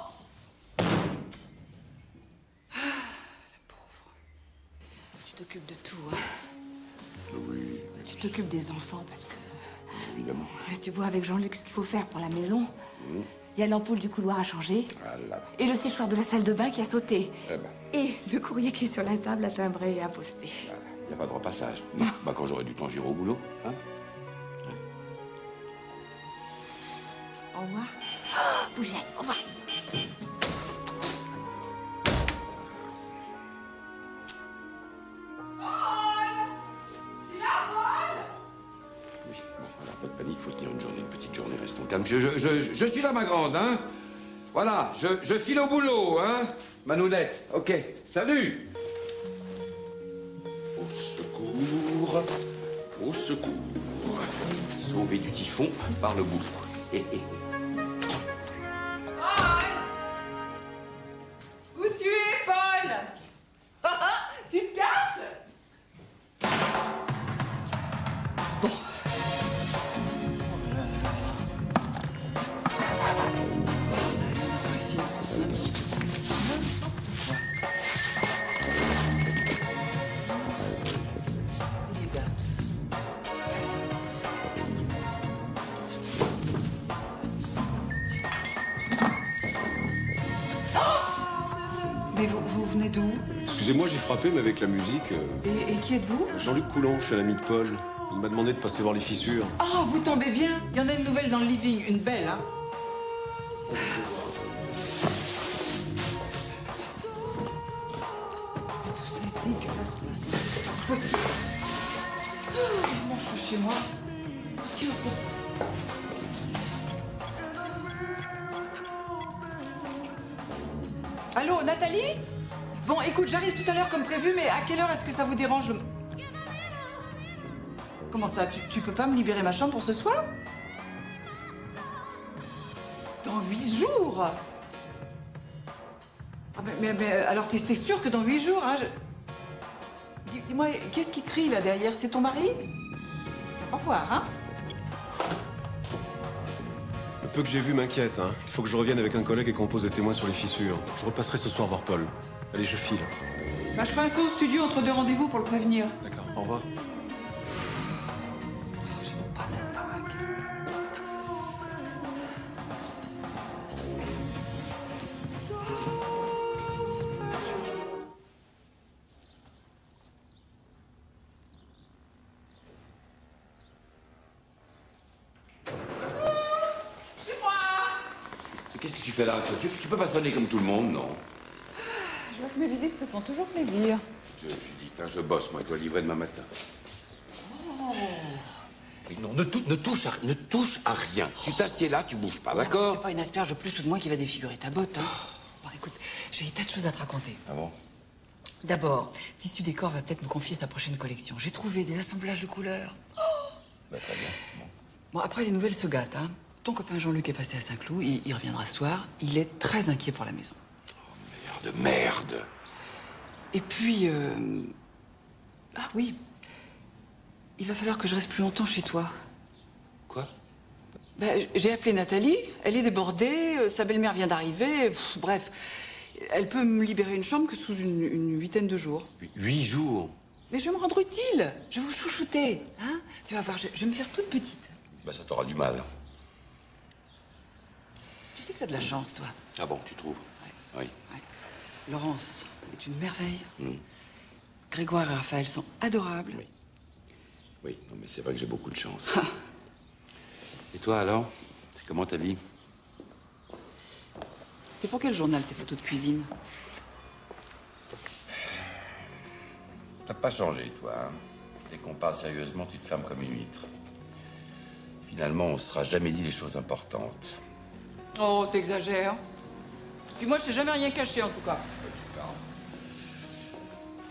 La pauvre. Tu t'occupes de tout, hein? Oui. Tu t'occupes des enfants parce que... Évidemment. Tu vois avec Jean-Luc ce qu'il faut faire pour la maison. Il y a l'ampoule du couloir à changer. Voilà. Et le séchoir de la salle de bain qui a sauté. Eh ben. Et le courrier qui est sur la table à timbrer et à poster. Voilà. Il n'y a pas de repassage. Bah, quand j'aurai du temps, j'irai au boulot. Hein? Au revoir. Faut que j'y aille. Au revoir. Oui, bon, alors pas de panique, il faut tenir une petite journée, restons calmes. Je suis là, ma grande, hein? Voilà, je file au boulot, hein? Manounette, ok, salut! Au secours, sauvé du typhon par le bout. Paul! Où tu es, Paul? Tu te caches? Bon. Mais vous venez d'où? Excusez-moi, j'ai frappé, mais avec la musique... Et qui êtes-vous? Jean-Luc Coulon, je suis un ami de Paul. Il m'a demandé de passer voir les fissures. Ah, vous tombez bien. Il y en a une nouvelle dans le living, une belle, hein. Tout ça est dégueulasse, là. C'est pas possible. Moi, je suis chez moi. Tiens, allô, Nathalie? Bon, écoute, j'arrive tout à l'heure comme prévu, mais à quelle heure est-ce que ça vous dérange le... Comment ça? Tu peux pas me libérer ma chambre pour ce soir? Dans 8 jours? Ah, mais alors, t'es sûr que dans 8 jours, hein? Dis-moi, qu'est-ce qui crie là derrière? C'est ton mari? Au revoir, hein? Le peu que j'ai vu m'inquiète, hein. Il faut que je revienne avec un collègue et qu'on pose des témoins sur les fissures. Je repasserai ce soir voir Paul. Allez, je file. Bah, je fais un saut au studio entre 2 rendez-vous pour le prévenir. D'accord, au revoir. J'aime pas cette baraque. Qu'est-ce que tu fais là? Tu peux pas sonner comme tout le monde, non? Je vois que mes visites te font toujours plaisir. Je dis, hein, je bosse, moi, je dois livrer demain matin. Oh. Oui, non, ne touche à rien. Tu t'assieds là, tu bouges pas, d'accord? C'est pas une asperge de plus ou de moins qui va défigurer ta botte, hein. Bon, écoute, j'ai des tas de choses à te raconter. Ah bon? D'abord, Tissu Décor va peut-être me confier sa prochaine collection. J'ai trouvé des assemblages de couleurs. Bah, très bien. Bon, après, les nouvelles se gâtent, hein. Ton copain Jean-Luc est passé à Saint-Cloud, il reviendra ce soir. Il est très inquiet pour la maison. De merde. Et puis, ah oui, il va falloir que je reste plus longtemps chez toi. Quoi? Ben, j'ai appelé Nathalie, elle est débordée, sa belle-mère vient d'arriver, bref. Elle peut me libérer une chambre que sous une 8aine de jours. 8 jours? Mais je vais me rendre utile, je vais vous chouchouter, hein. Tu vas voir, je vais me faire toute petite. Bah, ça t'aura du mal. Tu sais que t'as de la chance, toi. Ah bon, tu trouves? Ouais. Oui. Ouais. Laurence est une merveille. Mmh. Grégoire et Raphaël sont adorables. Oui. Oui, non, mais c'est vrai que j'ai beaucoup de chance. Et toi, alors? C'est comment ta vie? C'est pour quel journal tes photos de cuisine? T'as pas changé, toi, hein? Dès qu'on parle sérieusement, tu te fermes comme une huître. Finalement, on se sera jamais dit les choses importantes. Oh, t'exagères. Puis moi, je t'ai jamais rien caché, en tout cas.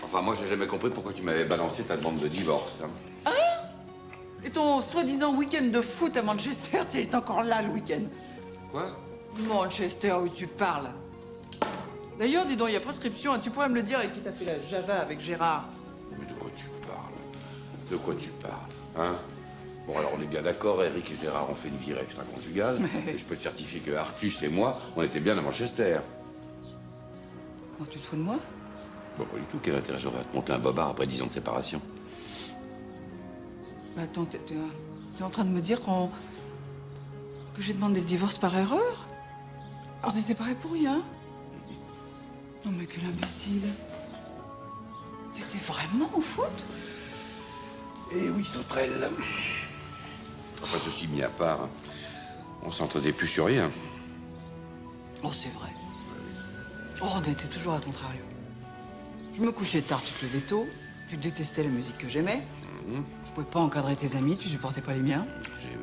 Enfin, moi, j'ai jamais compris pourquoi tu m'avais balancé ta demande de divorce, hein. Hein? Et ton soi-disant week-end de foot à Manchester, tu es encore là, le week-end. Quoi? Manchester, où tu parles. D'ailleurs, dis donc, il y a prescription, hein. Tu pourrais me le dire avec qui t'as fait la Java avec Gérard. Mais de quoi tu parles? De quoi tu parles, hein? Bon, alors, on est bien d'accord, Eric et Gérard ont fait une vie extra-conjugale. Mais... Et je peux te certifier que Artus et moi, on était bien à Manchester. Oh, tu te fous de moi? Bon, pas du tout. Quel intérêt j'aurais à te monter un bobard après 10 ans de séparation? Bah, attends, t'es en train de me dire que j'ai demandé le divorce par erreur? On s'est séparés pour rien? Non, mais quel imbécile. T'étais vraiment au foot? Eh oui, sauterelle. Enfin, ceci mis à part, hein, on s'entendait plus sur rien. Oh, c'est vrai. Oh, on était toujours à contrario. Je me couchais tard, tu te levais tôt. Tu détestais la musique que j'aimais. Je pouvais pas encadrer tes amis, tu supportais pas les miens.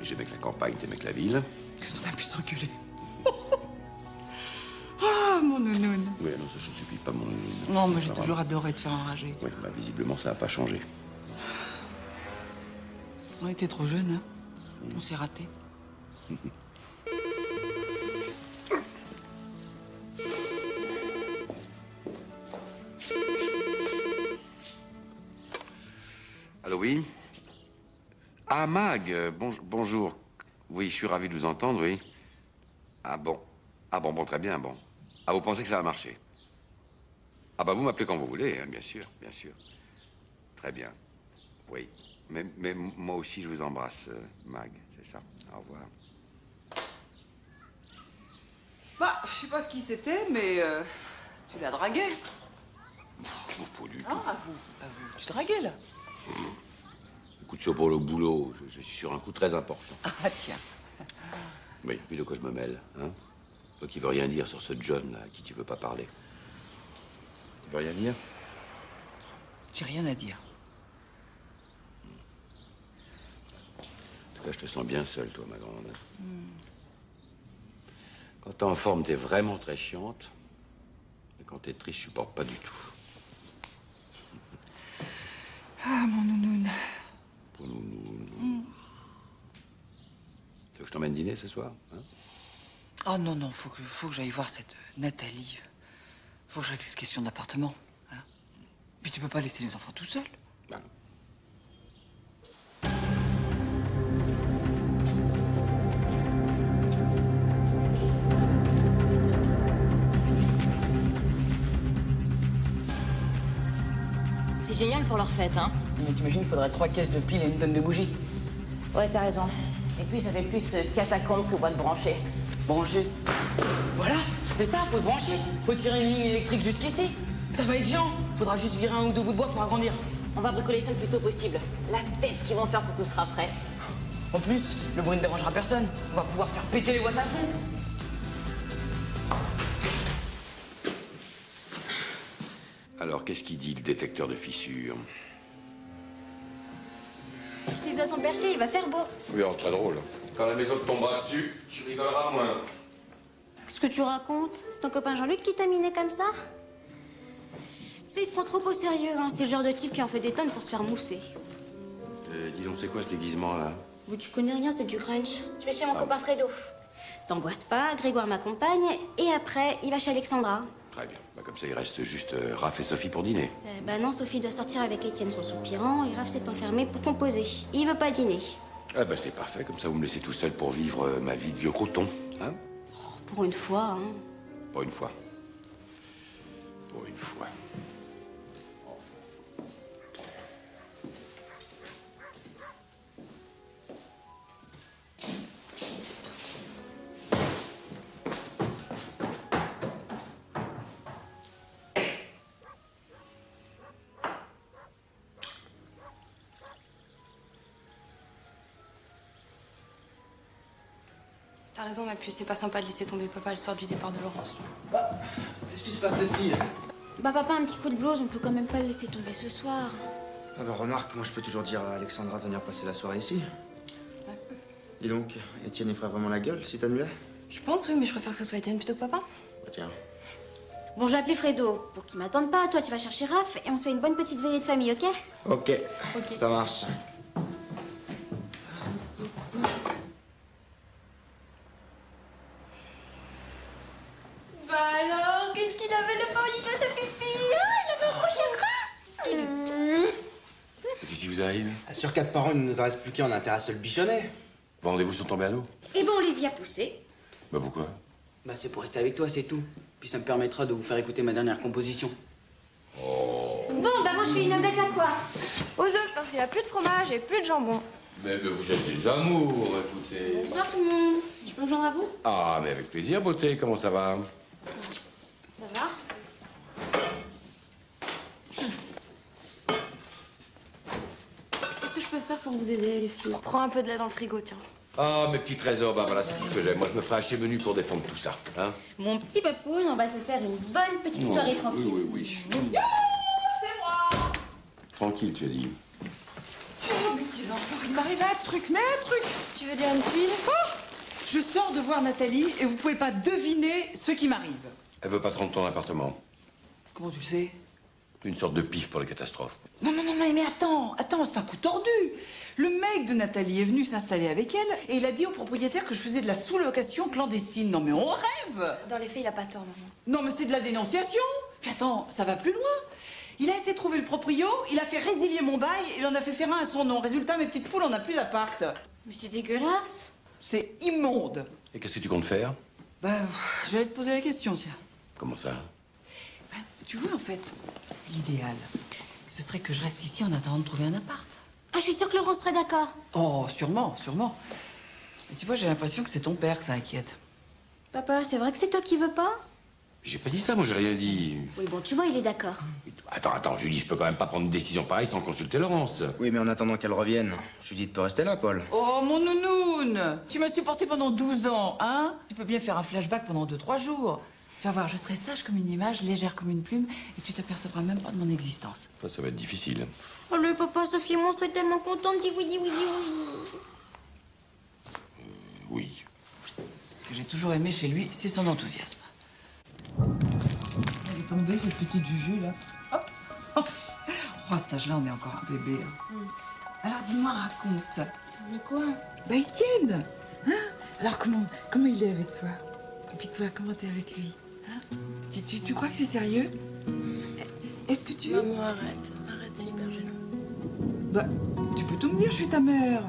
J'aimais que la campagne, t'aimais que la ville. Qu'est-ce que t'as pu s'enculer? Ah, mon nounoun. Oui, non, ça, je ne supplie pas mon nounoun. Non, moi, j'ai toujours adoré te faire enrager. Oui, bah, visiblement, ça n'a pas changé. On était trop jeunes, hein. On s'est ratés. Allô, oui? Ah, Mag, bonjour. Oui, je suis ravi de vous entendre, oui. Ah bon? Ah bon, très bien, bon. Ah, vous pensez que ça va marcher? Ah bah, vous m'appelez quand vous voulez, hein, bien sûr, bien sûr. Très bien. Oui. Mais moi aussi, je vous embrasse, Mag, c'est ça. Au revoir. Bah, je sais pas ce qui c'était, mais Tu l'as dragué? Non, pas du tout. Ah, à vous. Tu draguais, là? Écoute, c'est pour le boulot. Je suis sur un coup très important. Ah, tiens. Oui, puis de quoi je me mêle, hein? Toi qui veux rien dire sur ce John, là, à qui tu veux pas parler. Tu veux rien dire? J'ai rien à dire. En tout cas, je te sens bien seule, toi, ma grande. Quand t'es en forme, t'es vraiment très chiante. Mais quand t'es triste, je supporte pas du tout. Ah, mon nounoun. Pour nous. Tu veux que je t'emmène dîner ce soir, hein? Oh non, non, faut que j'aille voir cette Nathalie. Faut que je règle cette question d'appartement. Hein. Puis tu peux pas laisser les enfants tout seuls. Ben. C'est génial pour leur fête, hein. Mais t'imagines, il faudrait 3 caisses de piles et une tonne de bougies. Ouais, t'as raison. Et puis ça fait plus catacombe que boîte branchée. Brancher. Voilà, c'est ça, faut se brancher. Faut tirer une ligne électrique jusqu'ici. Ça va être géant. Faudra juste virer 1 ou 2 bouts de bois pour agrandir. On va bricoler ça le plus tôt possible. La tête qu'ils vont faire quand tout sera prêt. En plus, le bruit ne dérangera personne. On va pouvoir faire péter les watts à fond. Alors, qu'est-ce qu'il dit, le détecteur de fissures? Les oies sont perchées, il va faire beau. Oui, alors, très drôle. Quand la maison te tombera dessus, tu rigoleras moins. Qu'est-ce que tu racontes? C'est ton copain Jean-Luc qui t'a miné comme ça? Tu sais, il se prend trop au sérieux, hein. C'est le genre de type qui en fait des tonnes pour se faire mousser. Dis donc, c'est quoi ce déguisement-là? Mais tu connais rien, c'est du grunge. Je vais chez mon copain Fredo. T'angoisses pas, Grégoire m'accompagne, et après, il va chez Alexandra. Très bien. Bah, comme ça, il reste juste Raph et Sophie pour dîner. Bah non, Sophie doit sortir avec Étienne son soupirant, et Raph s'est enfermé pour composer. Il veut pas dîner. Ah bah c'est parfait, comme ça vous me laissez tout seul pour vivre ma vie de vieux croton, hein? Pour une fois, hein. Pour une fois. Pour une fois. T'as raison, ma puce, c'est pas sympa de laisser tomber papa le soir du départ de Laurence. Qu'est-ce qui se passe, les filles? Bah papa, un petit coup de blues, on peut quand même pas le laisser tomber ce soir. Ah bah remarque, moi je peux toujours dire à Alexandra de venir passer la soirée ici. Ouais. Dis donc, Étienne il ferait vraiment la gueule si t'annulais? Je pense, oui, mais je préfère que ce soit Étienne plutôt que papa. Bah tiens. Bon, je vais appeler Fredo pour qu'il m'attende pas. Toi, tu vas chercher Raph et on se fait une bonne petite veillée de famille, ok? Ok, ça marche. Bah alors, qu'est-ce qu'il avait le paulito, ce pipi? Ah, il avait un gros chagrin. Il est Qu'est-ce qui vous arrive? Sur 4 parents, il ne nous en reste plus qu'un, on a intérêt à se le bichonner. Vos rendez-vous sont tombés à l'eau? Et bon, on les y a poussés. Bah pourquoi? Bah c'est pour rester avec toi, c'est tout. Puis ça me permettra de vous faire écouter ma dernière composition. Bon, bah moi, je fais une omelette à quoi? Aux œufs, parce qu'il y a plus de fromage et plus de jambon. Mais vous êtes des amours, écoutez. Bonsoir tout le monde. Je peux me joindre à vous? Ah, mais avec plaisir, beauté, comment ça va? Ça va? Qu'est-ce que je peux faire pour vous aider, les filles? Prends un peu de lait dans le frigo, tiens. Ah, mes petits trésors, bah voilà, c'est tout ce que j'aime. Moi, je me ferai hacher menu pour défendre tout ça, hein? Mon petit papouille, on va se faire une bonne petite soirée tranquille. Oui. C'est moi! Tranquille, tu as dit. Oh, mes petits enfants, il m'arrive un truc, mais un truc! Tu veux dire une tuile? Oh, je sors de voir Nathalie et vous pouvez pas deviner ce qui m'arrive. Elle veut pas te rendre ton appartement. Comment tu le sais? Une sorte de pif pour les catastrophes. Non, mais attends, c'est un coup tordu. Le mec de Nathalie est venu s'installer avec elle et il a dit au propriétaire que je faisais de la sous-location clandestine. Non, mais on rêve! Dans les faits, il a pas tort, maman. Non, mais c'est de la dénonciation. Puis attends, ça va plus loin. Il a été trouver le proprio, il a fait résilier mon bail et il en a fait faire un à son nom. Résultat, mes petites poules, on n'a plus d'appart. Mais c'est dégueulasse. C'est immonde. Et qu'est-ce que tu comptes faire? Bah, j'allais te poser la question, tiens. Comment ça? Bah, tu vois, en fait, l'idéal, ce serait que je reste ici en attendant de trouver un appart. Ah, je suis sûre que Laurent serait d'accord. Oh, sûrement. Mais tu vois, j'ai l'impression que c'est ton père que ça inquiète. Papa, c'est vrai que c'est toi qui veux pas? J'ai pas dit ça, moi j'ai rien dit. Oui, bon, tu vois, il est d'accord. Attends, Julie, je peux quand même pas prendre une décision pareille sans consulter Laurence. Oui, mais en attendant qu'elle revienne, Judith peut rester là, Paul. Oh, mon nounoun! Tu m'as supporté pendant 12 ans, hein? Tu peux bien faire un flashback pendant 2-3 jours. Tu vas voir, je serai sage comme une image, légère comme une plume, et tu t'apercevras même pas de mon existence. Ça va être difficile. Oh, le papa, Sophie et moi, on serait tellement contents. Dis oui, dis oui, dis oui. Oui. Ce que j'ai toujours aimé chez lui, c'est son enthousiasme. Elle est tombée, cette petite Juju, là. Hop! Oh, à cet âge-là, on est encore un bébé. Alors, dis-moi, raconte. Mais quoi? Bah, Étienne! Hein? Alors, comment il est avec toi? Et puis toi, comment t'es avec lui? Hein? Tu crois que c'est sérieux? Est-ce que tu... Maman, arrête, c'est hyper gênant. Bah, tu peux tout me dire, je suis ta mère.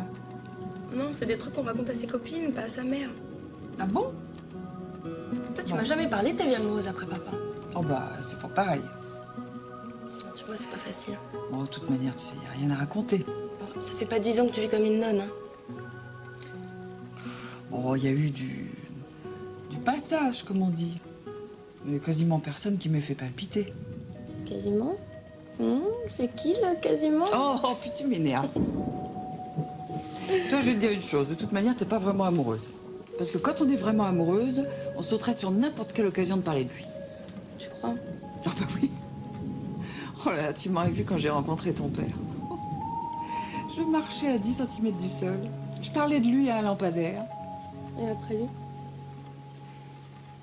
Non, c'est des trucs qu'on raconte à ses copines, pas à sa mère. Ah bon? Toi, tu m'as jamais parlé de ta vie amoureuse après papa. Oh bah, c'est pas pareil. Tu vois, c'est pas facile. Bon, de toute manière, tu sais, y a rien à raconter. Bon, ça fait pas 10 ans que tu vis comme une nonne, hein. Bon, il y a eu du passage, comme on dit. Mais quasiment personne qui m'ait fait palpiter. Quasiment? C'est qui, là, quasiment? Oh, puis tu m'énerves. Toi, je vais te dire une chose. De toute manière, t'es pas vraiment amoureuse. Parce que quand on est vraiment amoureuse, on sauterait sur n'importe quelle occasion de parler de lui. Tu crois? Ah bah oui. Oh là là, tu m'aurais vu quand j'ai rencontré ton père. Je marchais à 10 cm du sol. Je parlais de lui à un lampadaire. Et après lui?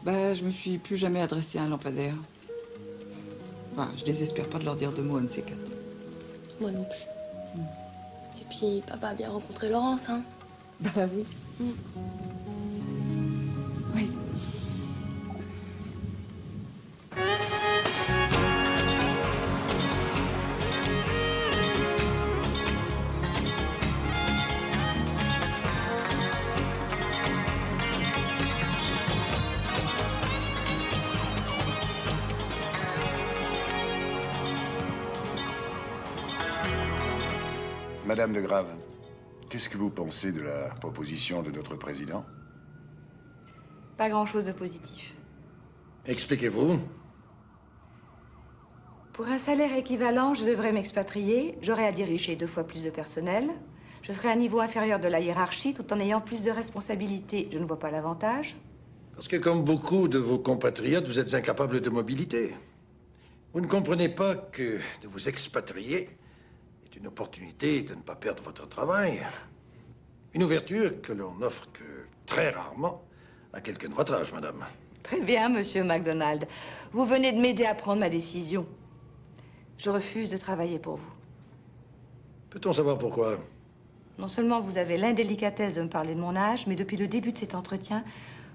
Bah, je me suis plus jamais adressée à un lampadaire. Bah, je désespère pas de leur dire 2 mots à un de ces 4. Moi non plus. Et puis, papa a bien rencontré Laurence, hein? Bah oui. Oui. Madame de Grave, qu'est-ce que vous pensez de la proposition de notre président? Pas grand-chose de positif. Expliquez-vous. Pour un salaire équivalent, je devrais m'expatrier, j'aurai à diriger 2 fois plus de personnel, je serai à un niveau inférieur de la hiérarchie tout en ayant plus de responsabilités. Je ne vois pas l'avantage. Parce que comme beaucoup de vos compatriotes, vous êtes incapables de mobilité. Vous ne comprenez pas que de vous expatrier est une opportunité de ne pas perdre votre travail. Une ouverture que l'on n'offre que très rarement à quelqu'un de votre âge, madame. Très bien, monsieur MacDonald. Vous venez de m'aider à prendre ma décision. Je refuse de travailler pour vous. Peut-on savoir pourquoi? Non seulement vous avez l'indélicatesse de me parler de mon âge, mais depuis le début de cet entretien,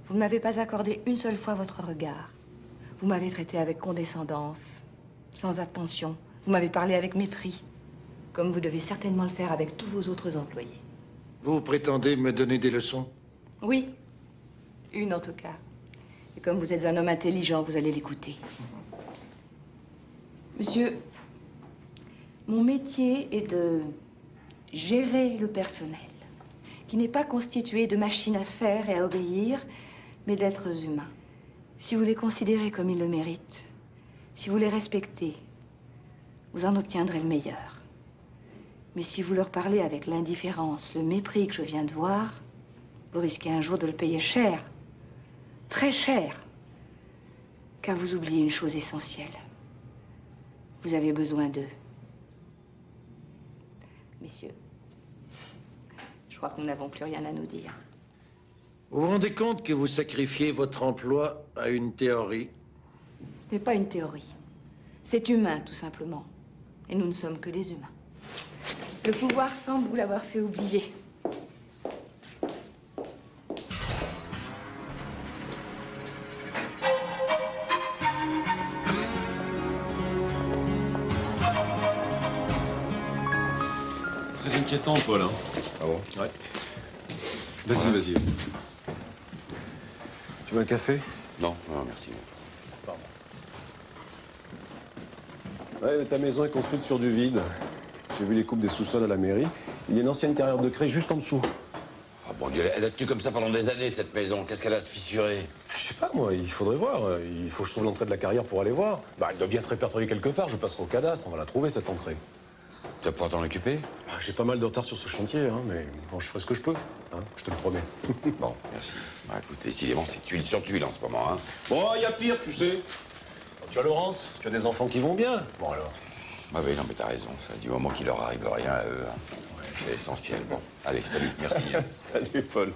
vous ne m'avez pas accordé une seule fois votre regard. Vous m'avez traité avec condescendance, sans attention. Vous m'avez parlé avec mépris, comme vous devez certainement le faire avec tous vos autres employés. Vous prétendez me donner des leçons? Oui, une en tout cas. Et comme vous êtes un homme intelligent, vous allez l'écouter. Monsieur, mon métier est de gérer le personnel, qui n'est pas constitué de machines à faire et à obéir, mais d'êtres humains. Si vous les considérez comme ils le méritent, si vous les respectez, vous en obtiendrez le meilleur. Mais si vous leur parlez avec l'indifférence, le mépris que je viens de voir, vous risquez un jour de le payer cher, très cher, car vous oubliez une chose essentielle. Vous avez besoin d'eux. Messieurs, je crois que nous n'avons plus rien à nous dire. Vous vous rendez compte que vous sacrifiez votre emploi à une théorie? Ce n'est pas une théorie. C'est humain, tout simplement. Et nous ne sommes que des humains. Le pouvoir semble vous l'avoir fait oublier. Très inquiétant, Paul. Hein. Ah bon? Ouais. Vas-y. Tu veux un café? Non, merci. Pardon. Ouais, mais ta maison est construite sur du vide. J'ai vu les coupes des sous-sols à la mairie. Il y a une ancienne carrière de craie juste en dessous. Oh bon Dieu, elle a tenu comme ça pendant des années, cette maison. Qu'est-ce qu'elle a se fissurer? Je sais pas, moi, il faudrait voir. Il faut que je trouve l'entrée de la carrière pour aller voir. Bah, elle doit bien être répertoriée quelque part. Je passerai au cadastre, on va la trouver, cette entrée. Tu vas pouvoir t'en occuper? Bah, j'ai pas mal de retard sur ce chantier, hein, mais bon, je ferai ce que je peux. Hein, je te le promets. Bon, merci. Bah, écoute, décidément, c'est tuile sur tuile en ce moment, hein. Bon, il y a pire, tu sais. Tu as Laurence, tu as des enfants qui vont bien. Bon, alors. Ah oui, non, mais t'as raison. Ça, du moment qu'il leur arrive rien à eux, hein, c'est essentiel. Bon, allez, salut, merci. Salut, Paul.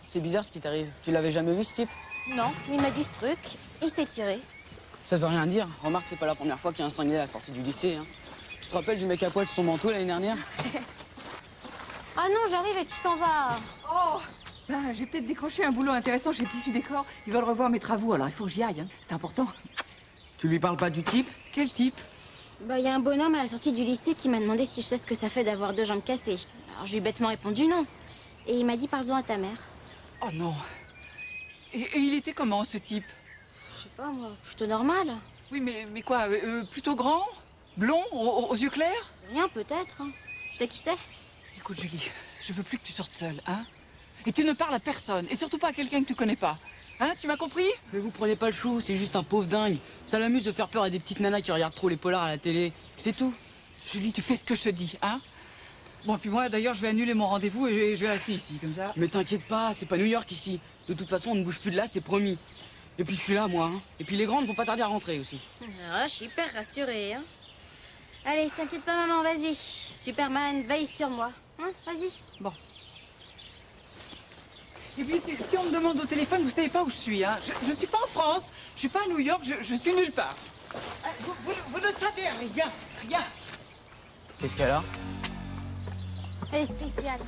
C'est bizarre ce qui t'arrive. Tu l'avais jamais vu, ce type? Non, il m'a dit ce truc, il s'est tiré. Ça veut rien dire. Remarque, c'est pas la première fois qu'il y a un cinglé à la sortie du lycée. Hein. Tu te rappelles du mec à poil sur son manteau l'année dernière? Ah non, j'arrive et tu t'en vas. Oh ben, j'ai peut-être décroché un boulot intéressant chez Tissu Décor. Ils veulent revoir mes travaux, alors il faut que j'y aille. Hein. C'est important. Tu lui parles pas du type? Quel type? Bah, il y a un bonhomme à la sortie du lycée qui m'a demandé si je sais ce que ça fait d'avoir 2 jambes cassées. Alors, je lui ai bêtement répondu non. Et il m'a dit parle-en à ta mère. Oh non. Et il était comment, ce type? Je sais pas, moi, plutôt normal. Oui, mais quoi, plutôt grand? Blond? Aux yeux clairs? Rien, peut-être. Hein. Tu sais qui c'est? Écoute, Julie, je veux plus que tu sortes seule, hein? Et tu ne parles à personne, et surtout pas à quelqu'un que tu connais pas. Hein, tu m'as compris? Mais vous prenez pas le chou, c'est juste un pauvre dingue. Ça l'amuse de faire peur à des petites nanas qui regardent trop les polars à la télé. C'est tout. Julie, tu fais ce que je te dis, hein? Bon, puis moi, d'ailleurs, je vais annuler mon rendez-vous et je vais rester ici, comme ça. Mais t'inquiète pas, c'est pas New York ici. De toute façon, on ne bouge plus de là, c'est promis. Et puis je suis là, moi. Hein. Et puis les grandes vont pas tarder à rentrer aussi. Ah, je suis hyper rassurée, hein. Allez, t'inquiète pas, maman, vas-y. Superman, veille sur moi. Hein, vas-y. Bon. Et puis, si on me demande au téléphone, vous savez pas où je suis, hein. Je suis pas en France, je suis pas à New York, je suis nulle part. Vous ne savez rien. Qu'est-ce qu'elle a? Elle est spéciale.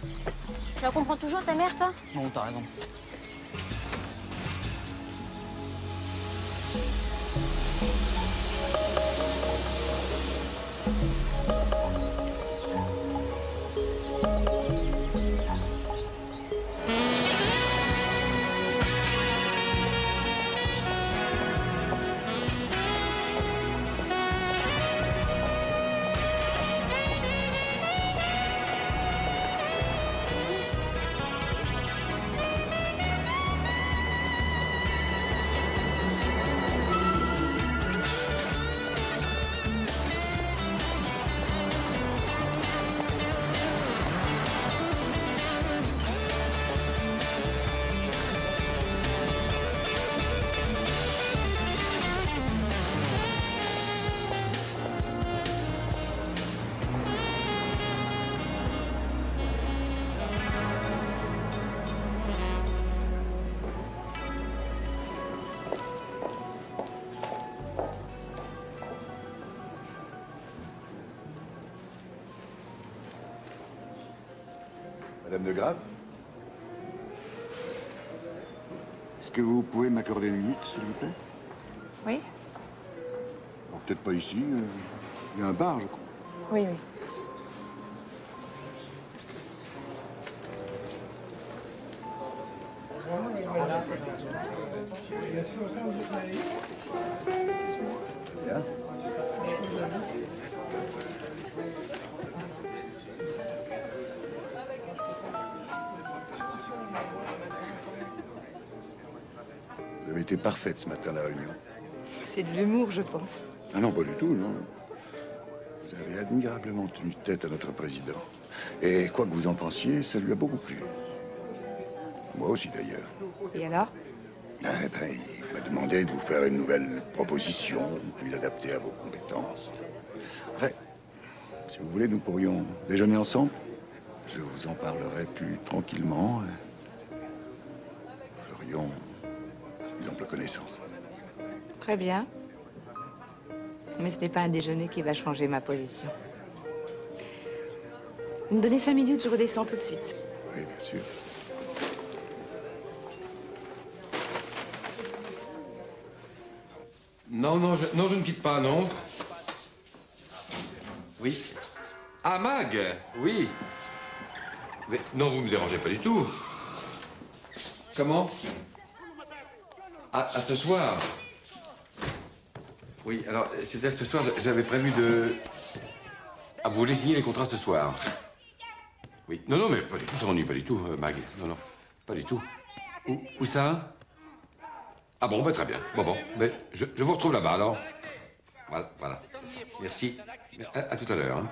Tu la comprends toujours, ta mère, toi? Non, t'as raison. Madame de Grave? Est-ce que vous pouvez m'accorder une minute, s'il vous plaît? Oui? Alors, peut-être pas ici. Il y a un bar, je crois. Oui. Bien. Vous avez été parfaite ce matin à la réunion. C'est de l'humour, je pense. Ah non, pas du tout, non. Vous avez admirablement tenu tête à notre président. Et quoi que vous en pensiez, ça lui a beaucoup plu. Moi aussi, d'ailleurs. Et alors? Ah, ben, il m'a demandé de vous faire une nouvelle proposition, plus adaptée à vos compétences. Enfin, si vous voulez, nous pourrions déjeuner ensemble. Je vous en parlerai plus tranquillement. Nous ferions une ample connaissance. Très bien. Mais ce n'est pas un déjeuner qui va changer ma position. Vous me donnez 5 minutes, je redescends tout de suite. Oui, bien sûr. Non, je ne quitte pas, non. Oui. Ah, Mag, oui. Mais non, vous me dérangez pas du tout. Comment? À ce soir. Oui, alors, c'est-à-dire que ce soir, j'avais prévu de... Ah, vous voulez signer les contrats ce soir? Oui. Non, non, mais pas du tout, ça m'ennuie pas du tout, Mag. Non, non, pas du tout. Où ça? Ah bon, bah, très bien. Bon, ben, je vous retrouve là-bas, alors. Voilà. Merci. À tout à l'heure, hein.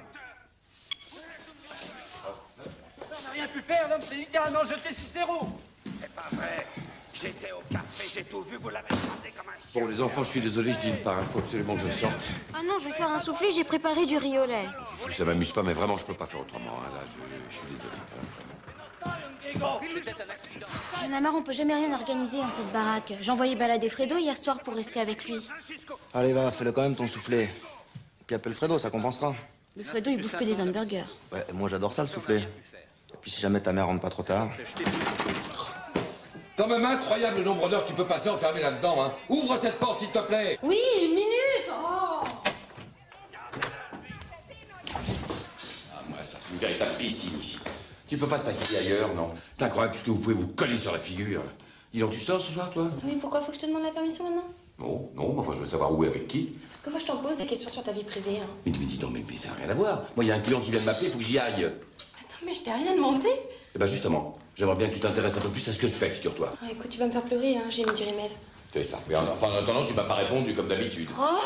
On n'a rien pu faire, l'homme s'est littéralement jeté Cicéro. C'est pas vrai. J'étais au café, j'ai tout vu, vous l'avez écrasé comme un chien. Bon, les enfants, je suis désolé, je dîne pas. Il faut absolument que je sorte. Ah non, je vais faire un soufflé, j'ai préparé du riz au lait. Ça m'amuse pas, mais vraiment, je peux pas faire autrement. Hein. Là, je suis désolé. J'en ai marre, on peut jamais rien organiser en cette baraque. J'ai envoyé balader Fredo hier soir pour rester avec lui. Allez, va, fais-le quand même ton soufflé. Puis appelle Fredo, ça compensera. Mais Fredo, il bouffe que des hamburgers. Ouais, moi j'adore ça, le soufflé. Et puis si jamais ta mère rentre pas trop tard... Quand même incroyable le nombre d'heures que tu peux passer enfermé là-dedans, hein. Ouvre cette porte, s'il te plaît. Oui, 1 minute. Oh. Ah, moi, ça, c'est une véritable piscine ici. Tu peux pas te maquiller ailleurs, non? C'est incroyable puisque vous pouvez vous coller sur la figure. Dis donc, tu sors ce soir, toi? Oui, pourquoi faut que je te demande la permission maintenant? Non, mais enfin, je veux savoir où et avec qui. Parce que moi, je t'en pose des questions sur ta vie privée. Hein. Mais dis donc, mais ça n'a rien à voir. Moi, il y a un client qui vient de m'appeler, il faut que j'y aille. Attends, mais je t'ai rien demandé. Eh ben justement, j'aimerais bien que tu t'intéresses un peu plus à ce que je fais, figure-toi. Ah, écoute, tu vas me faire pleurer, hein. J'ai mis du rimel. C'est ça. Mais enfin, en attendant, tu m'as pas répondu comme d'habitude. Oh.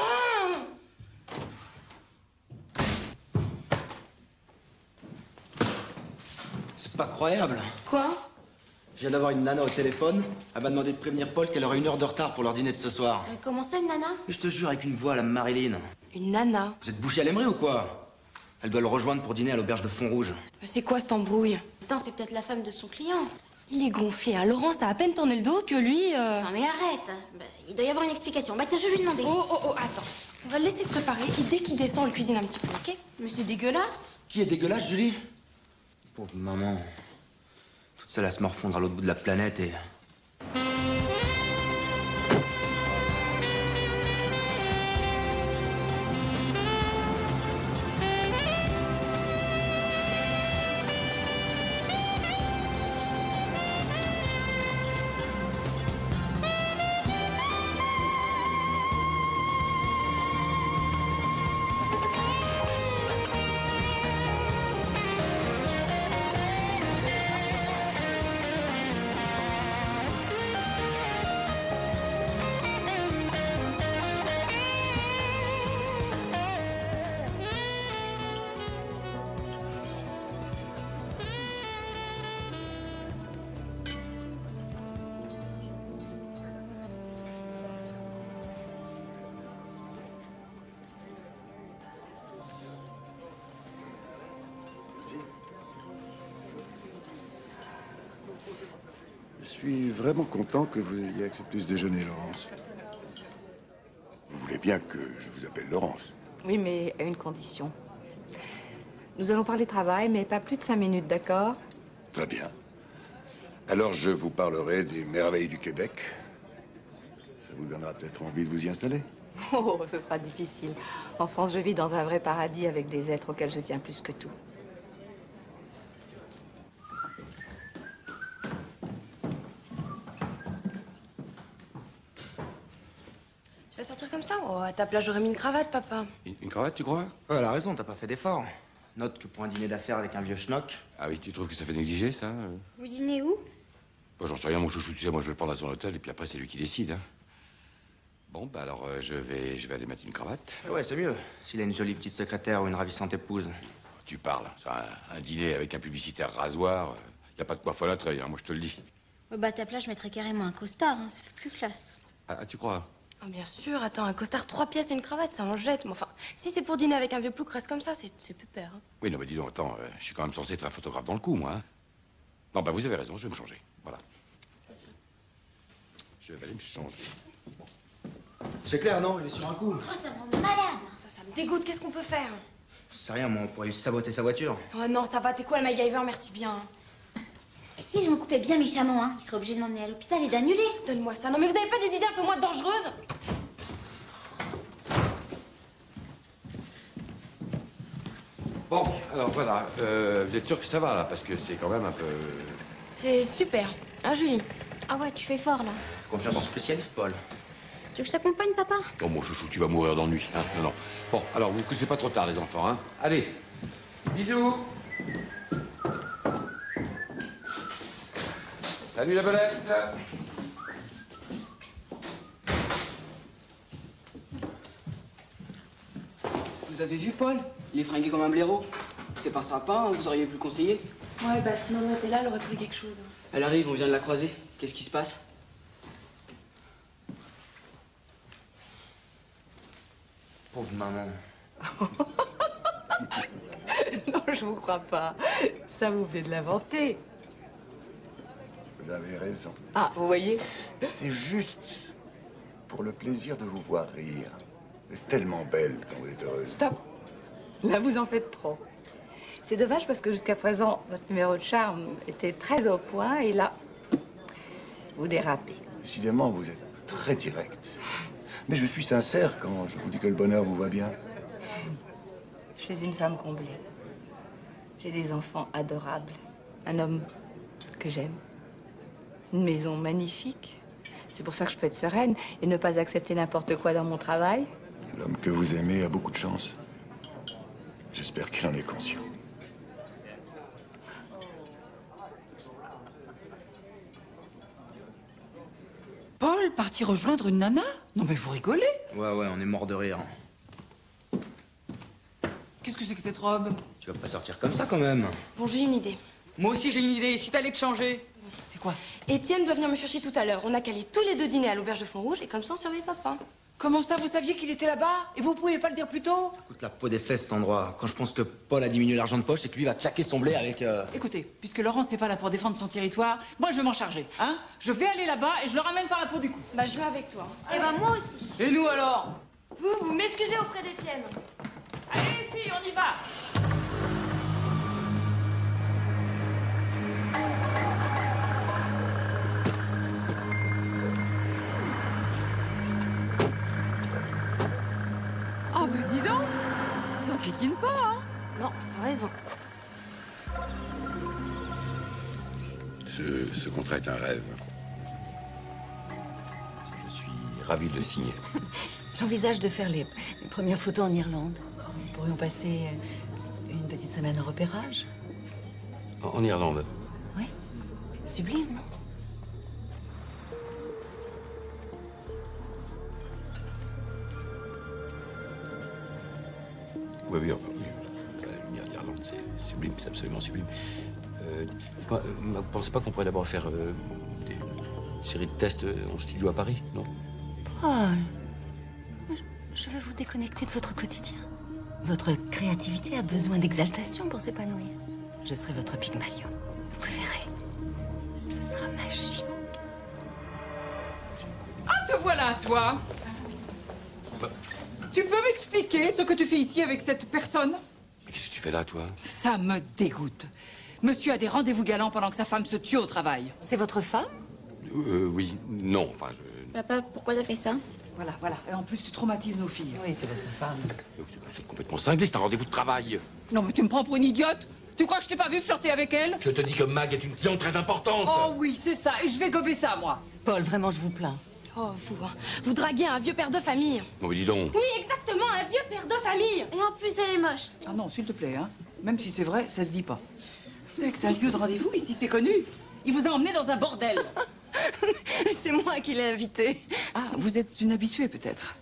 C'est pas croyable. Quoi? Je viens d'avoir une nana au téléphone. Elle m'a demandé de prévenir Paul qu'elle aurait 1 heure de retard pour leur dîner de ce soir. Mais comment ça, une nana? Et je te jure, avec une voix à la Marilyn. Une nana? Vous êtes bouché à l'aimerie ou quoi? Elle doit le rejoindre pour dîner à l'auberge de Font-Rouge. Mais c'est quoi cette embrouille? Attends, c'est peut-être la femme de son client. Il est gonflé, hein. Laurence a à peine tourné le dos que lui... Non mais arrête. Bah, il doit y avoir une explication. Bah tiens, je vais lui demander. Oh, attends. On va le laisser se préparer et dès qu'il descend, on le cuisine un petit peu, ok? Mais c'est dégueulasse. Qui est dégueulasse, Julie? Pauvre maman. Toute seule à se morfondre à l'autre bout de la planète et... Je suis vraiment content que vous ayez accepté ce déjeuner, Laurence. Vous voulez bien que je vous appelle Laurence? Oui, mais à une condition. Nous allons parler travail, mais pas plus de 5 minutes, d'accord? Très bien. Alors je vous parlerai des merveilles du Québec. Ça vous donnera peut-être envie de vous y installer. Oh, ce sera difficile. En France, je vis dans un vrai paradis avec des êtres auxquels je tiens plus que tout. Tu vas sortir comme ça? Oh, à ta place, j'aurais mis une cravate, papa. Une cravate, tu crois? Ouais, elle a raison, t'as pas fait d'effort. Note que pour un dîner d'affaires avec un vieux schnock... Ah oui, tu trouves que ça fait négliger, ça? Vous dînez où? Bon, j'en sais rien, mon chouchou, tu sais, moi je vais le prendre à son hôtel et puis après c'est lui qui décide, hein. Bon, bah alors je vais aller mettre une cravate. Ouais, c'est mieux. S'il a une jolie petite secrétaire ou une ravissante épouse. Tu parles, c'est un dîner avec un publicitaire rasoir. Y a pas de quoi folâtrer, hein, moi je te le dis. Ouais, bah à ta place, je mettrais carrément un costard, hein. Ça fait plus classe. Ah, tu crois? Oh, bien sûr, attends, un costard 3 pièces et une cravate, ça en jette. Mais enfin, si c'est pour dîner avec un vieux plouc reste comme ça, c'est pépère. Hein. Oui, non, mais dis donc, attends, je suis quand même censé être un photographe dans le coup, moi. Hein. Non, bah vous avez raison, je vais me changer. Voilà. Je vais aller me changer. C'est clair, non? Il est sur un coup. Oh, ça me rend malade. Ça me dégoûte, qu'est-ce qu'on peut faire? Je sais rien, moi, on pourrait juste saboter sa voiture. Oh non, ça va, t'es quoi le MacGyver, merci bien. Et si je me coupais bien méchamment, hein, il serait obligé de m'emmener à l'hôpital et d'annuler. Donne-moi ça. Non mais vous avez pas des idées un peu moins dangereuses? Bon, alors voilà, vous êtes sûr que ça va, là? Parce que c'est quand même un peu... C'est super. Hein, Julie? Ah ouais, tu fais fort, là. Confiance en spécialiste, Paul. veux que je t'accompagne, papa? Oh, mon chouchou, tu vas mourir d'ennui, hein? Non, non. Bon, alors, vous couchez pas trop tard, les enfants, hein? Allez. Bisous. Salut, la belette. Vous avez vu, Paul? Il est fringué comme un blaireau. C'est pas sympa, hein, vous auriez pu le conseiller. Ouais, bah si maman était là, elle aurait trouvé quelque chose. Elle arrive, on vient de la croiser. Qu'est-ce qui se passe? Pauvre maman. Non, je vous crois pas. Ça, vous venez de l'inventer. Vous avez raison. Ah, vous voyez? C'était juste pour le plaisir de vous voir rire. Vous êtes tellement belle quand vous êtes heureuse. Stop. Là, vous en faites trop. C'est dommage parce que jusqu'à présent, votre numéro de charme était très au point et là, vous dérapez. Décidément, vous êtes très direct. Mais je suis sincère quand je vous dis que le bonheur vous va bien. Je suis une femme comblée. J'ai des enfants adorables. Un homme que j'aime. Une maison magnifique. C'est pour ça que je peux être sereine et ne pas accepter n'importe quoi dans mon travail. L'homme que vous aimez a beaucoup de chance. J'espère qu'il en est conscient. Paul, parti rejoindre une nana? Non mais vous rigolez? Ouais, on est mort de rire. Qu'est-ce que c'est que cette robe? Tu vas pas sortir comme ça quand même. Bon, j'ai une idée. Moi aussi, j'ai une idée. Si t'allais te changer. C'est quoi? Étienne doit venir me chercher tout à l'heure. On a calé tous les deux dîner à l'auberge de Font-Rouge et comme ça, on surveille papa. Comment ça, vous saviez qu'il était là-bas? Et vous pouviez pas le dire plus tôt? Écoute la peau des fesses cet endroit. Quand je pense que Paul a diminué l'argent de poche, c'est que lui va claquer son blé avec... Écoutez, puisque Laurence n'est pas là pour défendre son territoire, moi je vais m'en charger, hein? Je vais aller là-bas et je le ramène par la peau du cou. Bah, je vais avec toi. Eh ben, moi aussi. Et nous alors? Vous m'excusez auprès d'Étienne. Allez les filles, on y va! Oh, ben dis donc, ça ne piquine pas, hein? Non, t'as raison. Ce contrat est un rêve. Je suis ravi de le signer. J'envisage de faire les premières photos en Irlande. Nous pourrions passer une petite semaine en repérage. En Irlande? Oui. Sublime, non? Oui, oui, la lumière d'Irlande, c'est sublime, c'est absolument sublime. Vous pensez pas qu'on pourrait d'abord faire une série de tests en studio à Paris, non? Paul, je veux vous déconnecter de votre quotidien. Votre créativité a besoin d'exaltation pour s'épanouir. Je serai votre Pygmalion. Vous verrez. Ce sera magique. Ah, te voilà, toi! Tu peux m'expliquer ce que tu fais ici avec cette personne? Mais qu'est-ce que tu fais là, toi? Ça me dégoûte. Monsieur a des rendez-vous galants pendant que sa femme se tue au travail. C'est votre femme? Oui, non, enfin, Papa, pourquoi t'as fait ça? Voilà, voilà. Et en plus, tu traumatises nos filles. Oui, c'est votre femme. Vous êtes complètement cinglé, c'est un rendez-vous de travail. Non, mais tu me prends pour une idiote? Tu crois que je t'ai pas vu flirter avec elle? Je te dis que Mag est une cliente très importante. Oh oui, c'est ça. Et je vais gober ça, moi. Paul, vraiment, je vous plains. Oh, vous draguez un vieux père de famille. Non, mais dis donc. Oui, exactement, un vieux père de famille. Et en plus, elle est moche. Ah non, s'il te plaît, hein. Même si c'est vrai, ça se dit pas. Vous savez que c'est un lieu de rendez-vous, ici, c'est connu. Il vous a emmené dans un bordel. C'est moi qui l'ai invité. Ah, vous êtes une habituée, peut-être.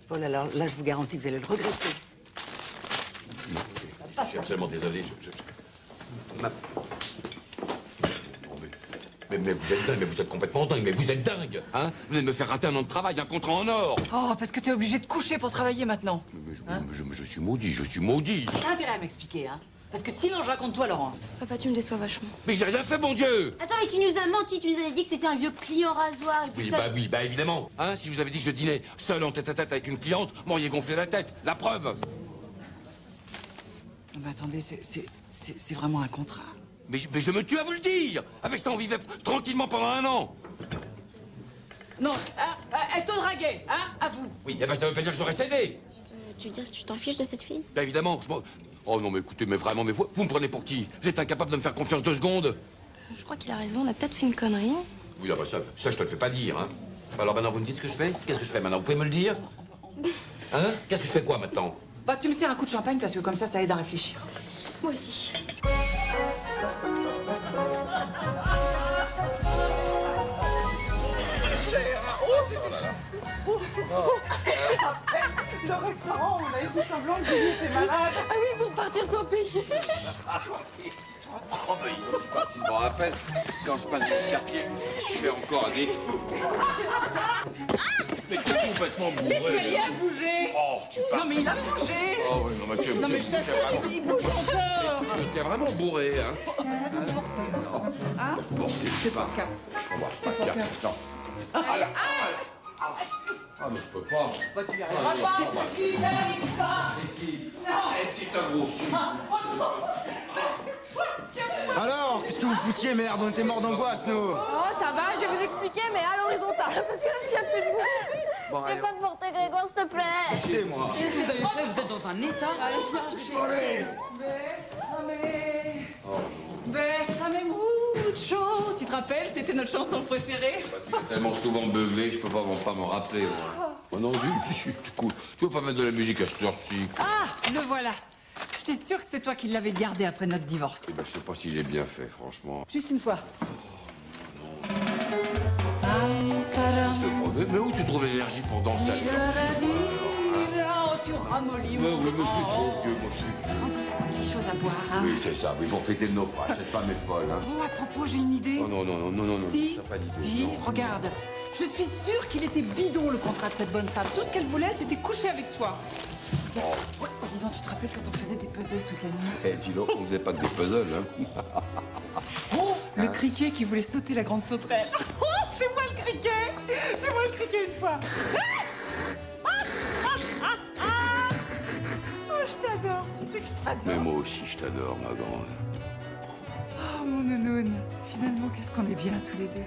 Paul, alors là, je vous garantis que vous allez le regretter. Non, je suis absolument désolé. Mais vous êtes dingue, mais vous êtes complètement dingue, mais vous êtes dingue, hein? Vous venez de me faire rater un an de travail, un contrat en or. Oh, parce que t'es obligé de coucher pour travailler maintenant. Mais je suis maudit, je suis maudit. T'as intérêt à m'expliquer, hein? Parce que sinon, je raconte toi, Laurence. Papa, tu me déçois vachement. Mais j'ai rien fait, mon Dieu! Attends, et tu nous as menti, tu nous avais dit que c'était un vieux client rasoir. Oui, bah évidemment. Hein, si je vous avais dit que je dînais seul en tête-à-tête avec une cliente, m'auriez gonflé la tête. La preuve. Non, mais attendez, c'est vraiment un contrat. Mais je me tue à vous le dire. Avec ça, on vivait tranquillement pendant un an. Non, elle te draguait, hein? À vous. Oui, eh ben ça veut pas dire que j'aurais cédé. Tu veux dire que tu t'en fiches de cette fille? Bah évidemment. Oh non, mais écoutez, mais vraiment, mais vous me prenez pour qui? Vous êtes incapable de me faire confiance 2 secondes? Je crois qu'il a raison, on a peut-être fait une connerie. Oui, ah bah ça, je te le fais pas dire, hein. Alors maintenant, vous me dites ce que je fais? Qu'est-ce que je fais maintenant? Vous pouvez me le dire? Hein? Qu'est-ce que je fais quoi maintenant? Bah, tu me sers un coup de champagne parce que comme ça aide à réfléchir. Moi aussi. Le restaurant, on avait fait semblant que Julie était malade. Ah oui, pour partir sans payer. Oh, bah, ils ont parti de me rappelle. Quand je passe dans le quartier, je fais encore un détour. Mais tu es complètement bourré. L'escalier a bougé. Oh, tu parles. Non, mais il a bougé. Oh, oui, non, mais tu Non, mais je t'assure, il bouge encore. T'es vraiment bourré, hein. Hein? Bon, c'est pas cap. On va pas cap. Non. Ah, là. Ah, mais je peux pas. Bah, tu y arriveras pas. Tu n'y arrives pas. Non. C'est un gros sou. Alors, qu'est-ce que vous foutiez, merde? On était morts d'angoisse, nous. Oh, ça va, je vais vous expliquer, mais à l'horizontale, parce que là, je tiens plus debout. Bon, Tu veux pas te porter, Grégoire, s'il te plaît? Écoutez-moi. Qu'est-ce que vous avez fait? Vous êtes dans un état? Allez, viens, je Bésame mucho. Tu te rappelles, c'était notre chanson préférée. Tu as tellement souvent beuglé, je peux pas m'en rappeler, moi. Oh non, tu veux pas mettre de la musique à cette heure-ci? Ah, le voilà. J'étais sûre que c'était toi qui l'avais gardé après notre divorce. Eh ben, je sais pas si j'ai bien fait, franchement. Juste une fois. Mais où tu trouves l'énergie pour danser à cette heure-ci? Oh, tu ramollis. Mais oui, mais je suis trop vieux, moi aussi. On dit t'as quelque chose à boire, hein? Oui, c'est ça, oui, pour fêter le naufrage. Cette femme est folle, hein. Oh, à propos, j'ai une idée. Oh non, Si, t'as pas d'idée. si, non. regarde. Je suis sûre qu'il était bidon, le contrat de cette bonne femme. Tout ce qu'elle voulait, c'était coucher avec toi. Oh. Ouais, disons, tu te rappelles quand on faisait des puzzles toute la nuit? Eh, dis donc, on faisait pas que des puzzles, hein. Oh, le criquet qui voulait sauter la grande sauterelle. Oh, fais-moi le criquet. Fais-moi le criquet une fois. Oh, je t'adore. Tu sais que je t'adore. Mais moi aussi, je t'adore, ma grande. Oh, mon nounoun. Finalement, qu'est-ce qu'on est bien tous les deux.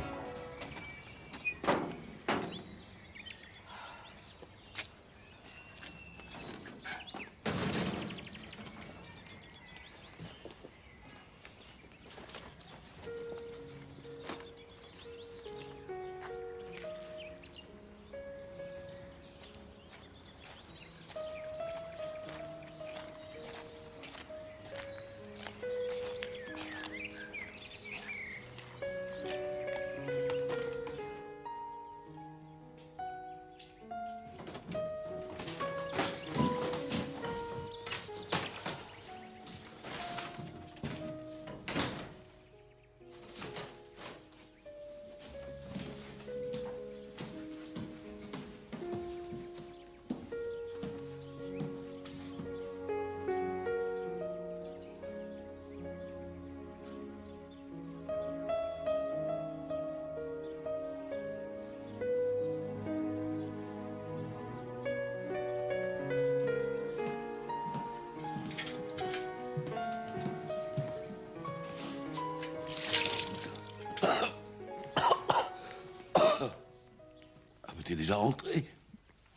T'es déjà rentré?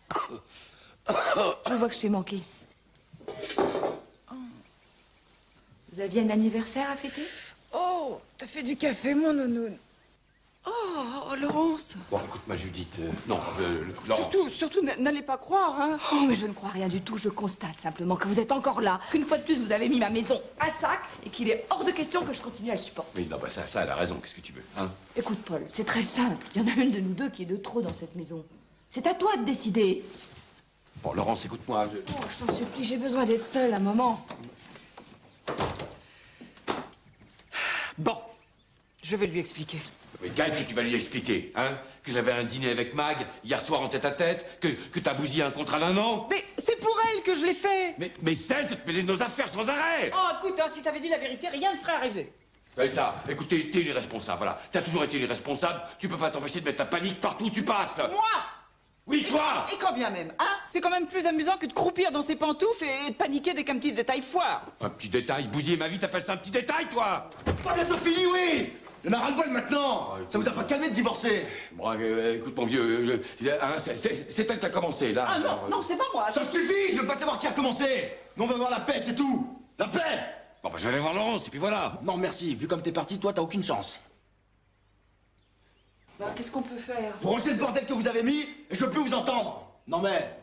Je vois que je t'ai manqué. Vous aviez un anniversaire à fêter? Oh, t'as fait du café, mon nounoun. Oh, Laurence. Bon, écoute, ma Judith, non, Laurence. Surtout, n'allez pas croire, hein. Oh, mais je ne crois rien du tout. Je constate simplement que vous êtes encore là, qu'une fois de plus, vous avez mis ma maison à sac et qu'il est hors de question que je continue à le supporter. Oui, non, bah ça, elle a raison. Qu'est-ce que tu veux, hein? Écoute, Paul, c'est très simple. Il y en a une de nous deux qui est de trop dans cette maison. C'est à toi de décider. Bon, Laurence, écoute-moi. Oh, je t'en supplie, j'ai besoin d'être seule un moment. Bon, je vais lui expliquer. Mais qu'est-ce que tu vas lui expliquer, hein? Que j'avais un dîner avec Mag, hier soir en tête-à-tête, que t'as bousillé un contrat d'1 an? Mais c'est pour elle que je l'ai fait. Mais cesse de te mêler de nos affaires sans arrêt! Oh, écoute, hein, si t'avais dit la vérité, rien ne serait arrivé. C'est ça. Écoute, t'es irresponsable, voilà. T'as toujours été irresponsable. Tu peux pas t'empêcher de mettre ta panique partout où tu passes. Moi? Oui, toi! Et quand bien même, hein? C'est quand même plus amusant que de croupir dans ses pantoufles et de paniquer dès qu'un petit détail foire. Un petit détail? Bousiller ma vie, t'appelles ça un petit détail, toi? Pas bientôt fini, oui! Il y en a ras-le-bol maintenant! Ça vous a pas calmé de divorcer? Bon, écoute, mon vieux, hein, c'est elle qui a commencé, là. Ah non, non, c'est pas moi. Ça suffit! Je veux pas savoir qui a commencé! Nous, on veut voir la paix, c'est tout! La paix! Bon, bah, je vais aller voir Laurence, et puis voilà. Non, merci. Vu comme t'es parti, toi, t'as aucune chance. Bah, qu'est-ce qu'on peut faire? Vous rangez le bordel que vous avez mis et je veux plus vous entendre. Non mais...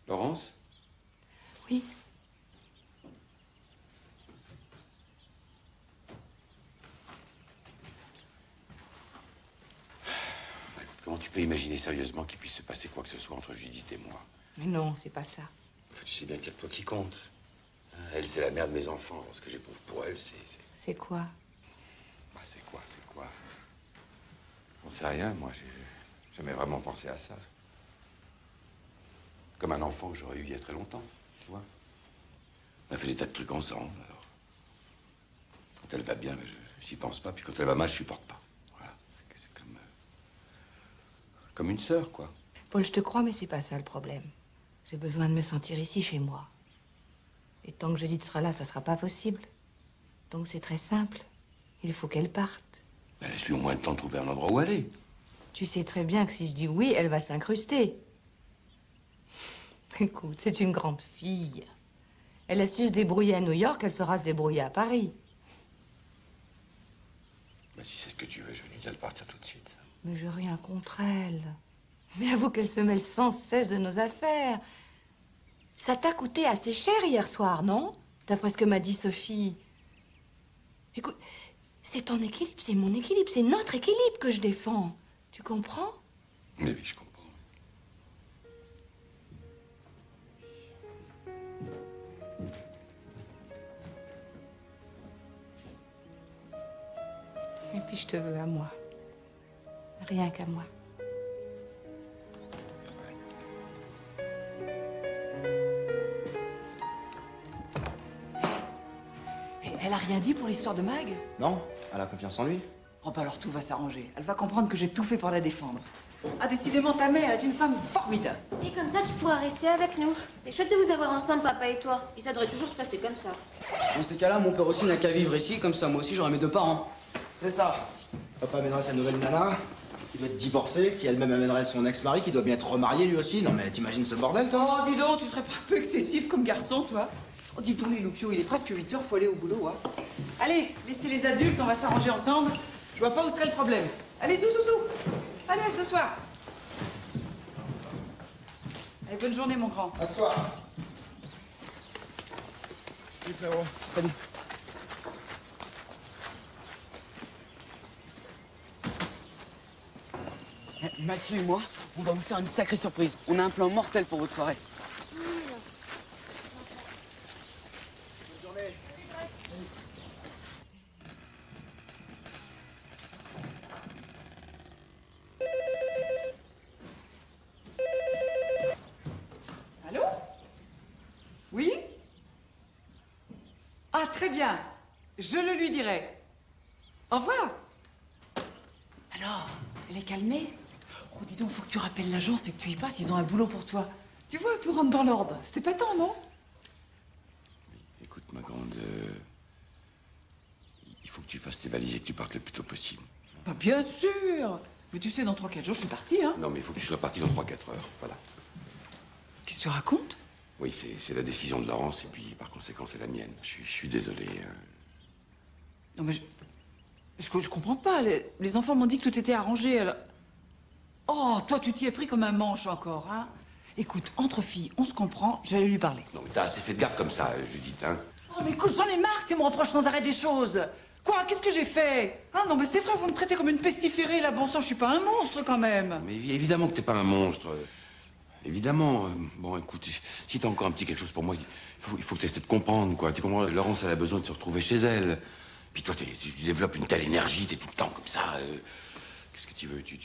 Laurence? Oui. Comment tu peux imaginer sérieusement qu'il puisse se passer quoi que ce soit entre Judith et moi? Mais non, c'est pas ça. Enfin, tu sais bien qu'il y a que toi qui compte. Elle, c'est la mère de mes enfants. Alors, ce que j'éprouve pour elle, C'est quoi? Bah, c'est quoi? J'en sais rien, moi. J'ai jamais vraiment pensé à ça. Comme un enfant que j'aurais eu il y a très longtemps, tu vois. On a fait des tas de trucs ensemble, alors. Quand elle va bien, j'y pense pas. Puis quand elle va mal, je supporte pas. Voilà. C'est comme une sœur, quoi. Paul, je te crois, mais c'est pas ça le problème. J'ai besoin de me sentir ici, chez moi. Et tant que Judith sera là, ça sera pas possible. Donc c'est très simple. Il faut qu'elle parte. Ben, laisse-lui au moins le temps de trouver un endroit où aller. Tu sais très bien que si je dis oui, elle va s'incruster. Écoute, c'est une grande fille. Elle a su se débrouiller à New York, elle saura se débrouiller à Paris. Ben, si c'est ce que tu veux, je vais lui dire de partir tout de suite. Mais j'ai rien contre elle. Mais avoue qu'elle se mêle sans cesse de nos affaires. Ça t'a coûté assez cher hier soir, non? D'après ce que m'a dit Sophie. Écoute, c'est ton équilibre, c'est mon équilibre, c'est notre équilibre que je défends. Tu comprends? Mais oui, je comprends. Et puis je te veux à moi. Rien qu'à moi. Elle a rien dit pour l'histoire de Mag? Non, elle a confiance en lui. Oh bah alors tout va s'arranger. Elle va comprendre que j'ai tout fait pour la défendre. Ah, décidément, ta mère est une femme formidable. Et comme ça, tu pourras rester avec nous. C'est chouette de vous avoir ensemble, papa et toi. Et ça devrait toujours se passer comme ça. Dans ces cas-là, mon père aussi n'a qu'à vivre ici, comme ça, moi aussi, j'aurai mes 2 parents. C'est ça. Papa amènerait sa nouvelle nana, qui doit être divorcée, qui elle-même amènerait son ex-mari, qui doit bien être remarié lui aussi. Non mais t'imagines ce bordel, toi? Oh, dis donc, tu serais pas un peu excessif comme garçon, toi? Oh, dis donc, les loupiaux, il est presque 8 h, faut aller au boulot, hein. Allez, laissez les adultes, on va s'arranger ensemble. Je vois pas où serait le problème. Allez, sous. Allez, ce soir. Allez, bonne journée, mon grand. À ce soir. Salut, frérot. Salut. Mathieu et moi, on va vous faire une sacrée surprise. On a un plan mortel pour votre soirée. Bonne journée. Allô? Oui? Ah, très bien. Je le lui dirai. Au revoir. Alors, elle est calmée? Oh, dis donc, faut que tu rappelles l'agence et que tu y passes, ils ont un boulot pour toi. Tu vois, tout rentre dans l'ordre. C'était pas tant, non? Écoute, ma grande, il faut que tu fasses tes valises et que tu partes le plus tôt possible. Bah, bien sûr. Mais tu sais, dans 3-4 jours, je suis partie, hein. Non, mais il faut que tu sois parti dans 3-4 heures, voilà. Qu'est-ce que tu racontes? Oui, c'est la décision de Laurence et puis, par conséquent, c'est la mienne. Je suis désolé. Non, mais je comprends pas. Les enfants m'ont dit que tout était arrangé, alors... Oh, toi, tu t'y es pris comme un manche encore, hein? Écoute, entre filles, on se comprend, je vais lui parler. Non, mais t'as assez fait de gaffe comme ça, Judith, hein? Oh, mais écoute, j'en ai marre que tu me reproches sans arrêt des choses. Quoi? Qu'est-ce que j'ai fait? Ah non, mais c'est vrai, vous me traitez comme une pestiférée, là, bon sang, je suis pas un monstre, quand même. Mais évidemment que t'es pas un monstre. Évidemment. Bon, écoute, si t'as encore un petit quelque chose pour moi, il faut que t'essaies de comprendre, quoi. Tu comprends, Laurence, elle a besoin de se retrouver chez elle. Puis toi, tu développes une telle énergie, t'es tout le temps comme ça. Qu'est-ce que tu veux? Tu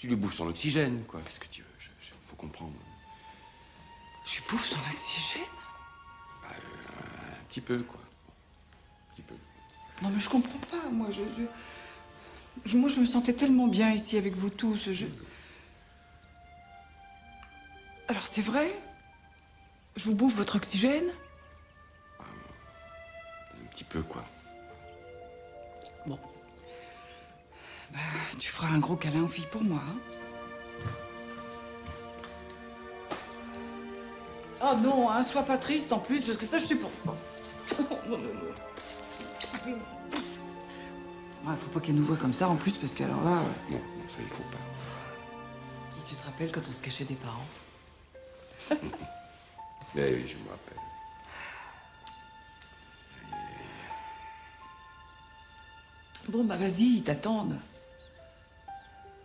lui bouffes son oxygène, quoi. Qu'est-ce que tu veux? Faut comprendre. Tu bouffes son oxygène? Un petit peu, quoi. Un petit peu. Non, mais je comprends pas, moi, moi, je me sentais tellement bien ici avec vous tous. Alors, c'est vrai? Je vous bouffe votre oxygène? Un petit peu, quoi. Bon. Bah, tu feras un gros câlin aux filles pour moi, hein? Oh non, hein, sois pas triste en plus, parce que ça, je supporte pas. Ouais, faut pas qu'elle nous voie comme ça en plus, parce qu'alors là... Non, ça, il faut pas. Et tu te rappelles quand on se cachait des parents? Mais oui, je me rappelle. Bon, bah vas-y, ils t'attendent.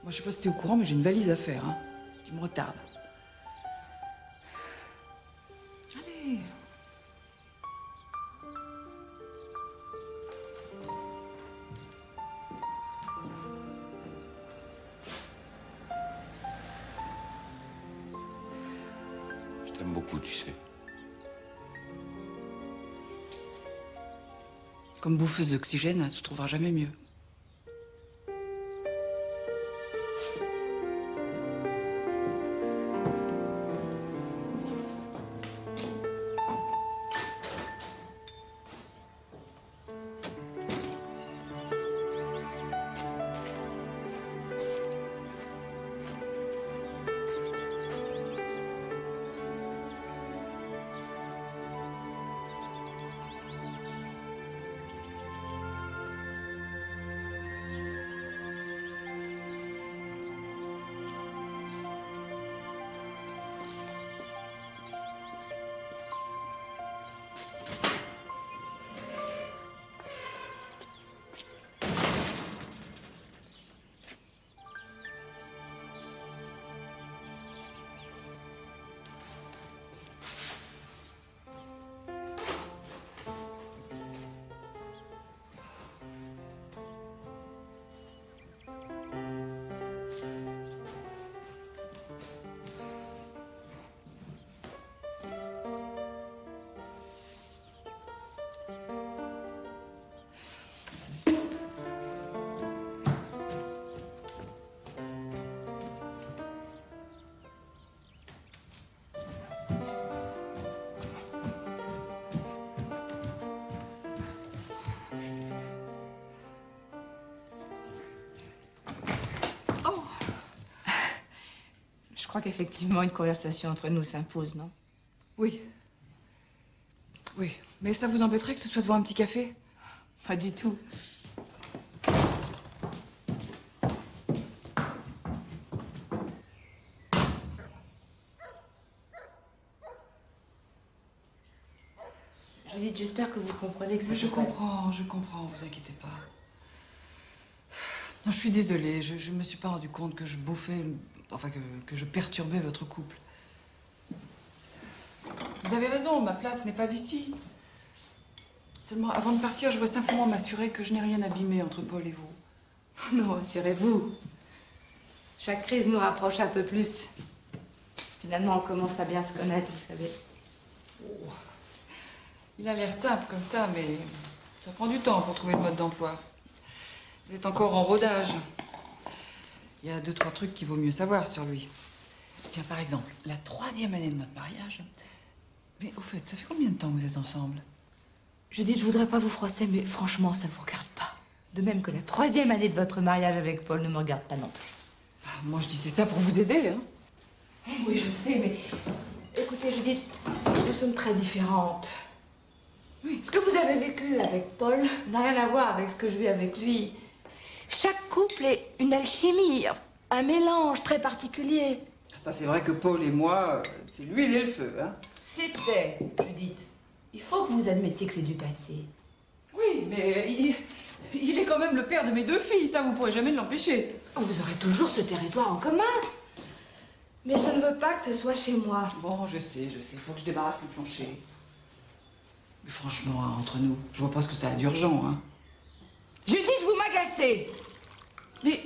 Moi, je sais pas si t'es au courant, mais j'ai une valise à faire, hein. Tu me retardes. Allez. Je t'aime beaucoup, tu sais. Comme bouffeuse d'oxygène, tu trouveras jamais mieux. Je crois qu'effectivement, une conversation entre nous s'impose, non? Oui. Oui, mais ça vous embêterait que ce soit devant un petit café? Pas du tout. Judith, j'espère que vous comprenez que ça... Je comprends, vous inquiétez pas. Non, je suis désolée, je me suis pas rendu compte que je bouffais... Enfin, que je perturbais votre couple. Vous avez raison, ma place n'est pas ici. Seulement, avant de partir, je veux simplement m'assurer que je n'ai rien abîmé entre Paul et vous. Non, assurez-vous. Chaque crise nous rapproche un peu plus. Finalement, on commence à bien se connaître, vous savez. Oh. Il a l'air simple comme ça, mais ça prend du temps pour trouver le mode d'emploi. Vous êtes encore en rodage. Il y a 2-3 trucs qu'il vaut mieux savoir sur lui. Tiens, par exemple, la 3e année de notre mariage. Mais au fait, ça fait combien de temps que vous êtes ensemble? Judith, je voudrais pas vous froisser, mais franchement, ça vous regarde pas. De même que la 3e année de votre mariage avec Paul ne me regarde pas non plus. Ah, moi, je disais ça pour vous aider, hein. Oui, je sais, mais... Écoutez, Judith, nous sommes très différentes. Oui. Ce que vous avez vécu avec Paul n'a rien à voir avec ce que je vis avec lui. Chaque couple est une alchimie, un mélange très particulier. Ça, c'est vrai que Paul et moi, c'est l'huile et le feu, hein. C'était, Judith. Il faut que vous admettiez que c'est du passé. Oui, mais il est quand même le père de mes 2 filles, ça, vous pourrez jamais l'empêcher. Vous aurez toujours ce territoire en commun. Mais je ne veux pas que ce soit chez moi. Bon, je sais, il faut que je débarrasse le plancher. Mais franchement, hein, entre nous, je vois pas ce que ça a d'urgent, hein. Judith, vous m'agacez. Mais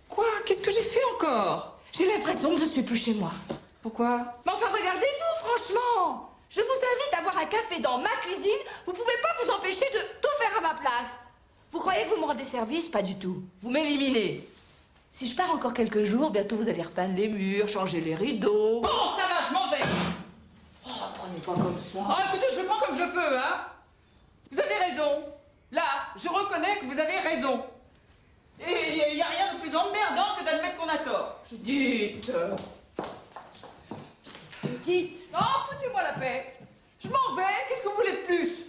quoi? Qu'est-ce que j'ai fait encore? J'ai l'impression que je suis plus chez moi. Pourquoi? Mais enfin, regardez-vous, franchement. Je vous invite à boire un café dans ma cuisine. Vous pouvez pas vous empêcher de tout faire à ma place. Vous croyez que vous me rendez service? Pas du tout. Vous m'éliminez. Si je pars encore quelques jours, bientôt vous allez repeindre les murs, changer les rideaux. Bon, ça va, je m'en vais. Oh, prenez pas comme ça. Ah, écoutez, je le prends comme je peux, hein. Vous avez raison. Là, je reconnais que vous avez raison. Et il n'y a rien de plus emmerdant que d'admettre qu'on a tort. Judith. Judith. Non, foutez-moi la paix. Je m'en vais. Qu'est-ce que vous voulez de plus?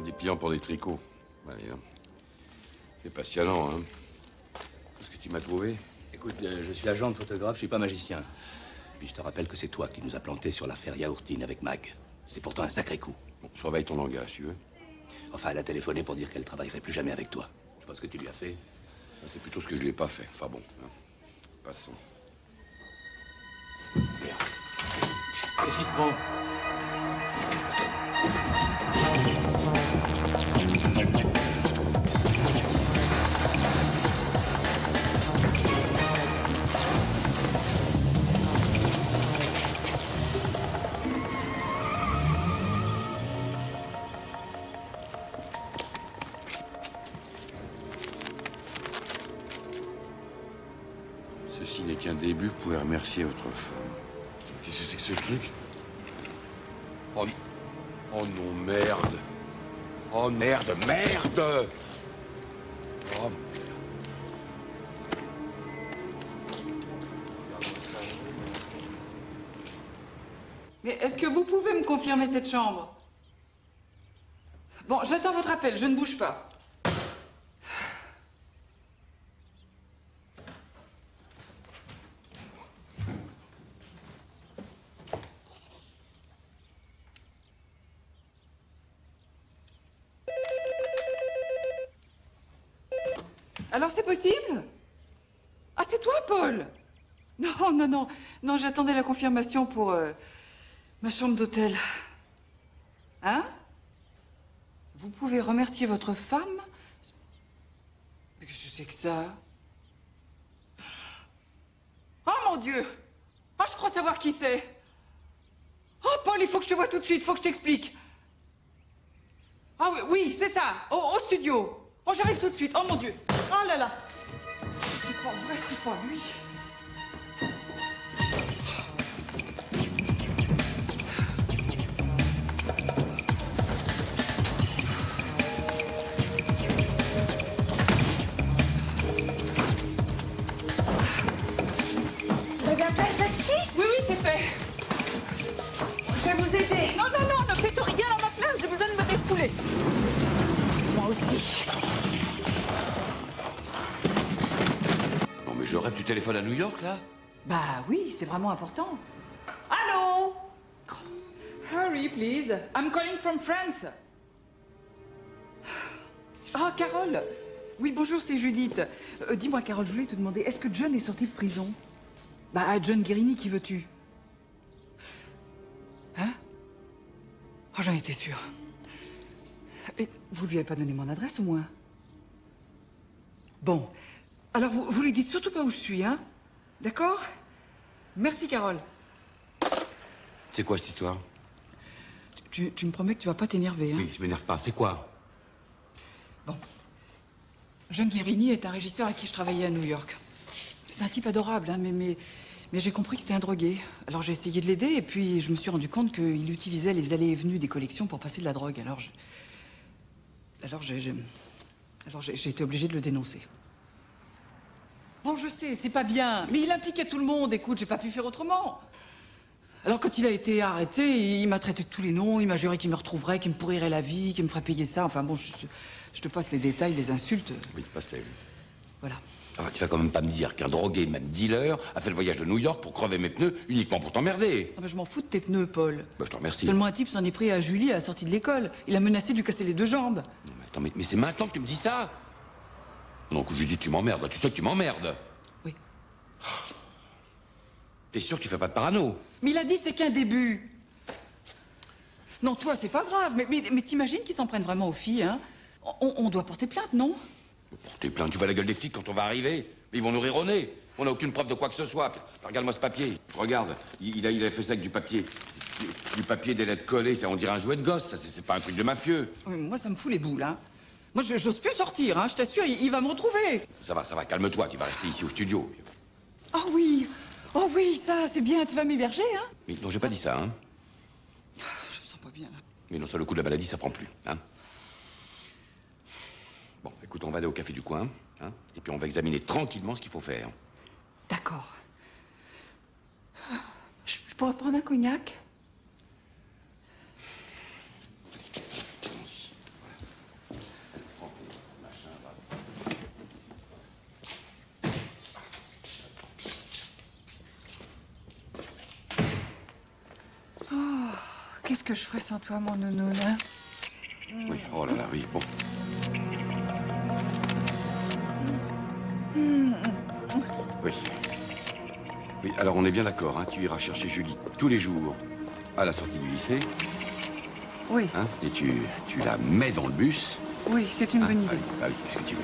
Des pliants pour des tricots. Allez, hein. C'est passionnant, hein. Qu'est-ce que tu m'as trouvé? Écoute, je suis agent de photographe, je suis pas magicien. Puis je te rappelle que c'est toi qui nous as planté sur l'affaire Yaourtine avec Mag. C'était pourtant un sacré coup. Bon, surveille ton langage, tu veux. Enfin, elle a téléphoné pour dire qu'elle travaillerait plus jamais avec toi. Je pense que tu lui as fait. C'est plutôt ce que je lui ai pas fait. Enfin bon, hein. Passons. Qu'est-ce qui te prend? Ceci n'est qu'un début, vous pouvez remercier votre femme. Qu'est-ce que c'est que ce truc? Oh non, merde! Oh merde, merde! Oh merde. Mais est-ce que vous pouvez me confirmer cette chambre? Bon, j'attends votre appel, je ne bouge pas. Alors c'est possible? Ah, c'est toi, Paul? Non, j'attendais la confirmation pour ma chambre d'hôtel. Hein? Vous pouvez remercier votre femme? Mais qu'est-ce que c'est que ça? Oh mon Dieu! Oh, je crois savoir qui c'est! Oh, Paul, il faut que je te voie tout de suite, il faut que je t'explique. Ah oui, c'est ça, au studio. Oh, j'arrive tout de suite, oh mon Dieu! Oh là là! C'est pas vrai, c'est pas lui. Vous avez appelé le taxi? Oui, c'est fait. Je vais vous aider. Non, ne faites rien dans ma place, j'ai besoin de me défouler. Moi aussi. Non mais je rêve, tu téléphones à New York, là? Bah oui, c'est vraiment important. Allô? Hurry, please. I'm calling from France. Ah, Carole. Oui, bonjour, c'est Judith. Dis-moi, Carole, je voulais te demander, est-ce que John est sorti de prison? Bah, John Guérini, qui veux-tu? Hein? Oh, j'en étais sûre. Et vous lui avez pas donné mon adresse, au moins? Bon. Alors, vous lui dites surtout pas où je suis, hein? D'accord? Merci, Carole. C'est quoi cette histoire? Tu me promets que tu vas pas t'énerver, hein? Oui, je m'énerve pas. C'est quoi? Bon. John Guérini est un régisseur à qui je travaillais à New York. C'est un type adorable, hein, mais j'ai compris que c'était un drogué. Alors j'ai essayé de l'aider et puis je me suis rendu compte qu'il utilisait les allées et venues des collections pour passer de la drogue. Alors j'ai été obligée de le dénoncer. Bon, je sais, c'est pas bien, mais il impliquait tout le monde. Écoute, j'ai pas pu faire autrement. Alors quand il a été arrêté, il m'a traité de tous les noms, il m'a juré qu'il me retrouverait, qu'il me pourrirait la vie, qu'il me ferait payer ça. Enfin bon, je te passe les détails, les insultes. Oui, passe-les. Voilà. Ah, tu vas quand même pas me dire qu'un drogué, même dealer, a fait le voyage de New York pour crever mes pneus uniquement pour t'emmerder. Ah ben, je m'en fous de tes pneus, Paul. Bah, je te remercie. Seulement un type s'en est pris à Julie à la sortie de l'école. Il a menacé de lui casser les 2 jambes. Non, mais attends, mais c'est maintenant que tu me dis ça? Non, que je dis tu m'emmerdes, là, tu sais que tu m'emmerdes. Oui. T'es sûr que tu fais pas de parano? Mais il a dit c'est qu'un début. Non, toi, c'est pas grave, mais t'imagines qu'ils s'en prennent vraiment aux filles, hein? On doit porter plainte, non? Porter plainte, tu vois la gueule des flics quand on va arriver? Ils vont nous rire au nez. On n'a aucune preuve de quoi que ce soit. Regarde-moi ce papier. Regarde, il a fait ça avec du papier. Du papier, des lettres collées, ça on dirait un jouet de gosse, ça c'est pas un truc de mafieux. Oui, moi ça me fout les boules, hein. Moi j'ose plus sortir, hein, je t'assure, il va me retrouver. Ça va, calme-toi, tu vas rester ici au studio. Oh oui, ça c'est bien, tu vas m'héberger, hein. Mais non, j'ai pas dit ça, hein. Je me sens pas bien, là. Mais non, ça, le coup de la maladie, ça prend plus, hein. Bon, écoute, on va aller au café du coin, hein, et puis on va examiner tranquillement ce qu'il faut faire. D'accord. Je pourrais prendre un cognac? Oh, qu'est-ce que je ferais sans toi, mon nounoun, hein? Oui, oh là là, oui, bon. Oui. Oui, alors on est bien d'accord, hein, tu iras chercher Julie tous les jours à la sortie du lycée. Oui. Hein, et tu la mets dans le bus. Oui, c'est une bonne idée. Ah oui, qu'est-ce que tu veux?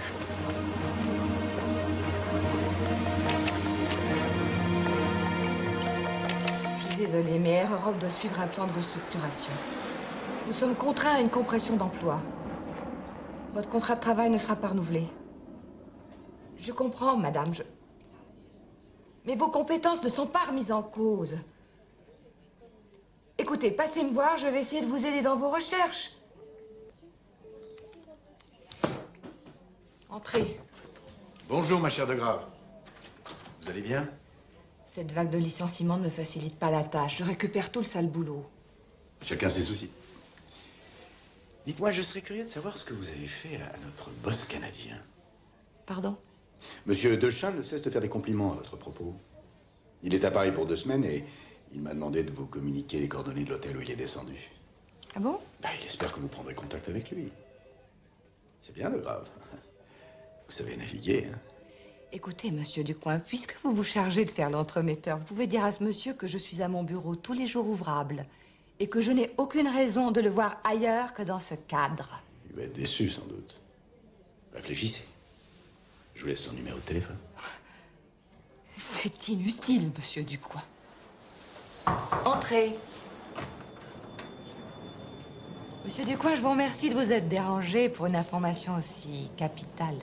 Je suis désolée, mais Air Europe doit suivre un plan de restructuration. Nous sommes contraints à une compression d'emploi. Votre contrat de travail ne sera pas renouvelé. Je comprends, madame, mais vos compétences ne sont pas remises en cause. Écoutez, passez me voir, je vais essayer de vous aider dans vos recherches. Entrez. Bonjour, ma chère de Grave. Vous allez bien? Cette vague de licenciements ne me facilite pas la tâche. Je récupère tout le sale boulot. Chacun ses soucis. Dites-moi, je serais curieux de savoir ce que vous avez fait à notre boss canadien. Pardon? Monsieur Dechamps ne cesse de faire des compliments à votre propos. Il est à Paris pour 2 semaines et il m'a demandé de vous communiquer les coordonnées de l'hôtel où il est descendu. Ah bon? Il espère que vous prendrez contact avec lui. C'est bien, de Grave. Vous savez naviguer, hein? Écoutez, monsieur Ducoing, puisque vous vous chargez de faire l'entremetteur, vous pouvez dire à ce monsieur que je suis à mon bureau tous les jours ouvrables et que je n'ai aucune raison de le voir ailleurs que dans ce cadre. Il va être déçu, sans doute. Réfléchissez. Je vous laisse son numéro de téléphone. C'est inutile, monsieur Ducoing. Entrez. Monsieur Ducoing, je vous remercie de vous être dérangé pour une information aussi capitale.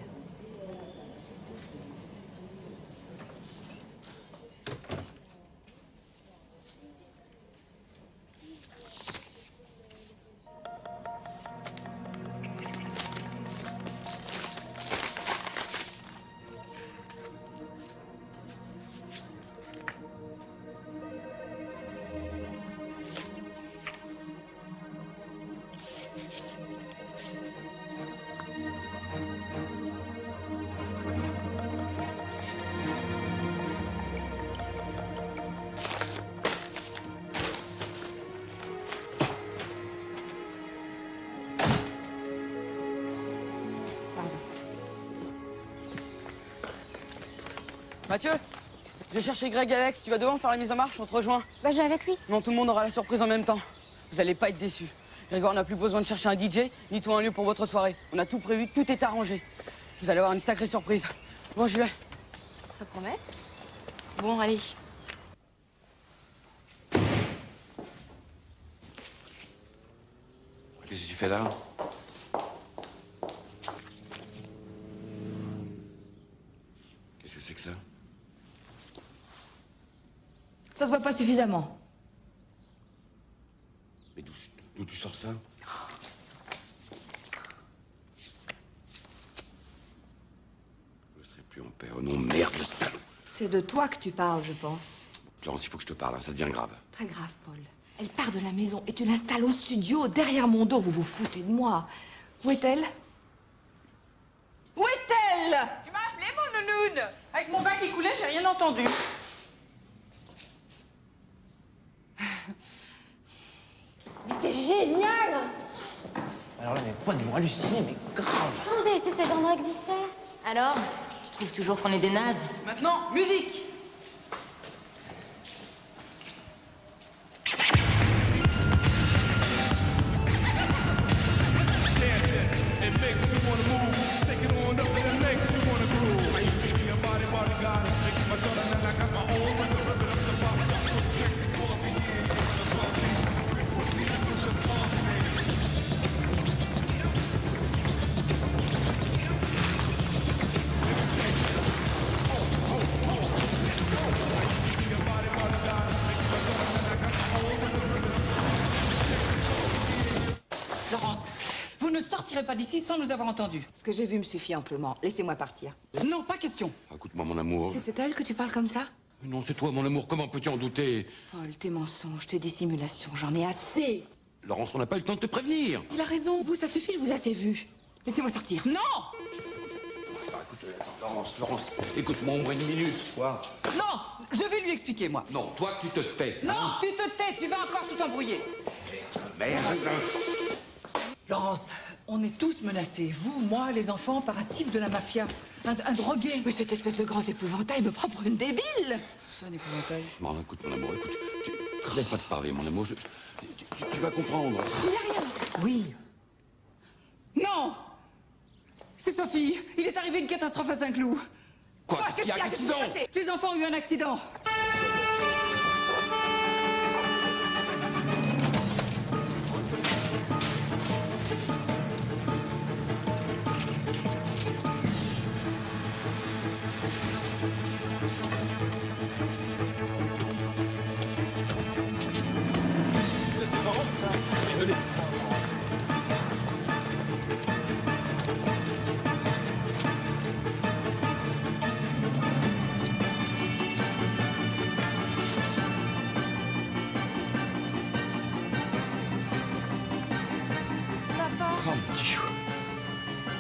Mathieu, j'ai cherché Greg et Alex. Tu vas devant faire la mise en marche, on te rejoint. Bah, je vais avec lui. Non, tout le monde aura la surprise en même temps. Vous allez pas être déçus. Grégoire n'a plus besoin de chercher un DJ, ni tout un lieu pour votre soirée. On a tout prévu, tout est arrangé. Vous allez avoir une sacrée surprise. Bon, j'y vais. Ça promet? Bon, allez. Qu'est-ce que tu fais là? Qu'est-ce que c'est que ça? Ça se voit pas suffisamment. Mais d'où tu sors ça? Je serai plus en paix. Oh non, merde, le salaud! C'est de toi que tu parles, je pense. Florence, il faut que je te parle, hein, ça devient grave. Très grave, Paul. Elle part de la maison et tu l'installes au studio, derrière mon dos. Vous vous foutez de moi. Où est-elle? Où est-elle? Tu m'as appelé, mon nounoun? Avec mon bain qui coulait, j'ai rien entendu. Mais c'est génial! Alors là, mes potes vont halluciner, mais grave. Comment vous avez su que cet endroit existait? Alors? Tu trouves toujours qu'on est des nazes? Maintenant, musique! pas d'ici sans nous avoir entendus. Ce que j'ai vu me suffit amplement. Laissez-moi partir. Non, pas question. Écoute-moi, mon amour. C'est elle que tu parles comme ça? Mais non, c'est toi, mon amour. Comment peux-tu en douter? Paul, tes mensonges, tes dissimulations, j'en ai assez. Laurence, on n'a pas eu le temps de te prévenir. Il a raison. Vous, ça suffit, je vous ai assez vu. Laissez-moi sortir. Non! Attends, Laurence, écoute-moi au moins une minute, quoi. Non! Je vais lui expliquer, moi. Non, toi, tu te tais. Non, tu te tais, tu vas encore tout embrouiller. Merde. Laurence, on est tous menacés. Vous, moi, les enfants, par un type de la mafia. Un drogué. Mais cette espèce de grand épouvantail me prend pour une débile. C'est un épouvantail. Bon, écoute, mon amour, écoute. Laisse pas te parler, mon amour. Tu vas comprendre. Il n'y a rien. Oui. Non! C'est Sophie. Il est arrivé une catastrophe à Saint-Cloud. Quoi? Qu'est-ce qu'il y a? Qu'est-ce qu'ils ont? Les enfants ont eu un accident.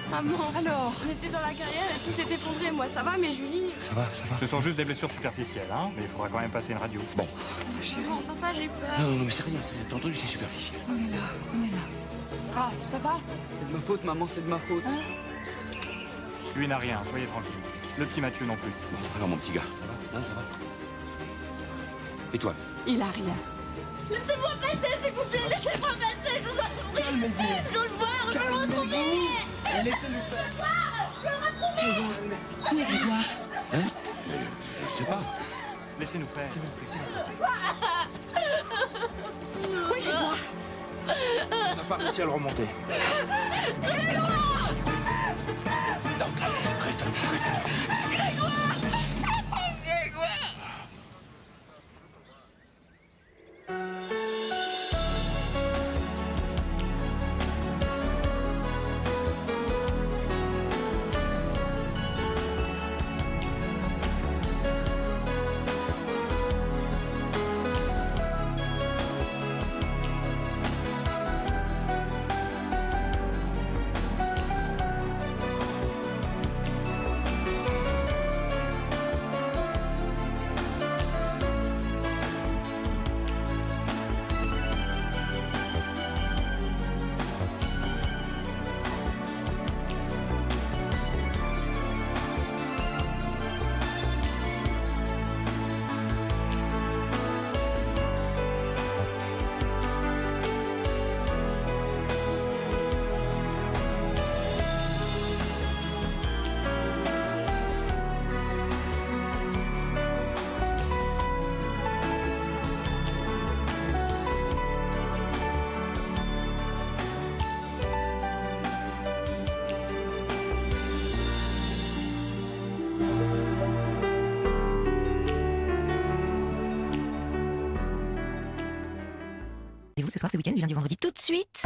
Maman, alors, on était dans la carrière et tout s'est effondré. Moi, ça va, mais Julie... Ça va, ça va. Ce sont juste des blessures superficielles, hein, mais il faudra quand même passer une radio. Bon. Non, papa, j'ai peur. Non, mais c'est rien, t'as entendu, c'est superficiel. On est là, on est là. Ah, ça va? C'est de ma faute, maman, c'est de ma faute. Lui n'a rien, soyez tranquille. Le petit Mathieu non plus. Bon, alors, mon petit gars, ça va? Hein, ça va? Et toi? Il a rien. Laissez-moi passer, s'il vous plaît, laissez-moi passer, je vous en prie. Calmez-vous. Je veux le voir, je veux le retrouver. Laissez-nous faire. Je veux le retrouver. Où est Grégoire? Hein? Je sais pas. Laissez-nous faire. S'il vous plaît, s'il vous plaît. Où est Grégoire? On n'a pas réussi à le remonter. Grégoire! Non, reste là, reste là. Grégoire! Grégoire! Et vous ce soir, ce week-end, du lundi au vendredi, tout de suite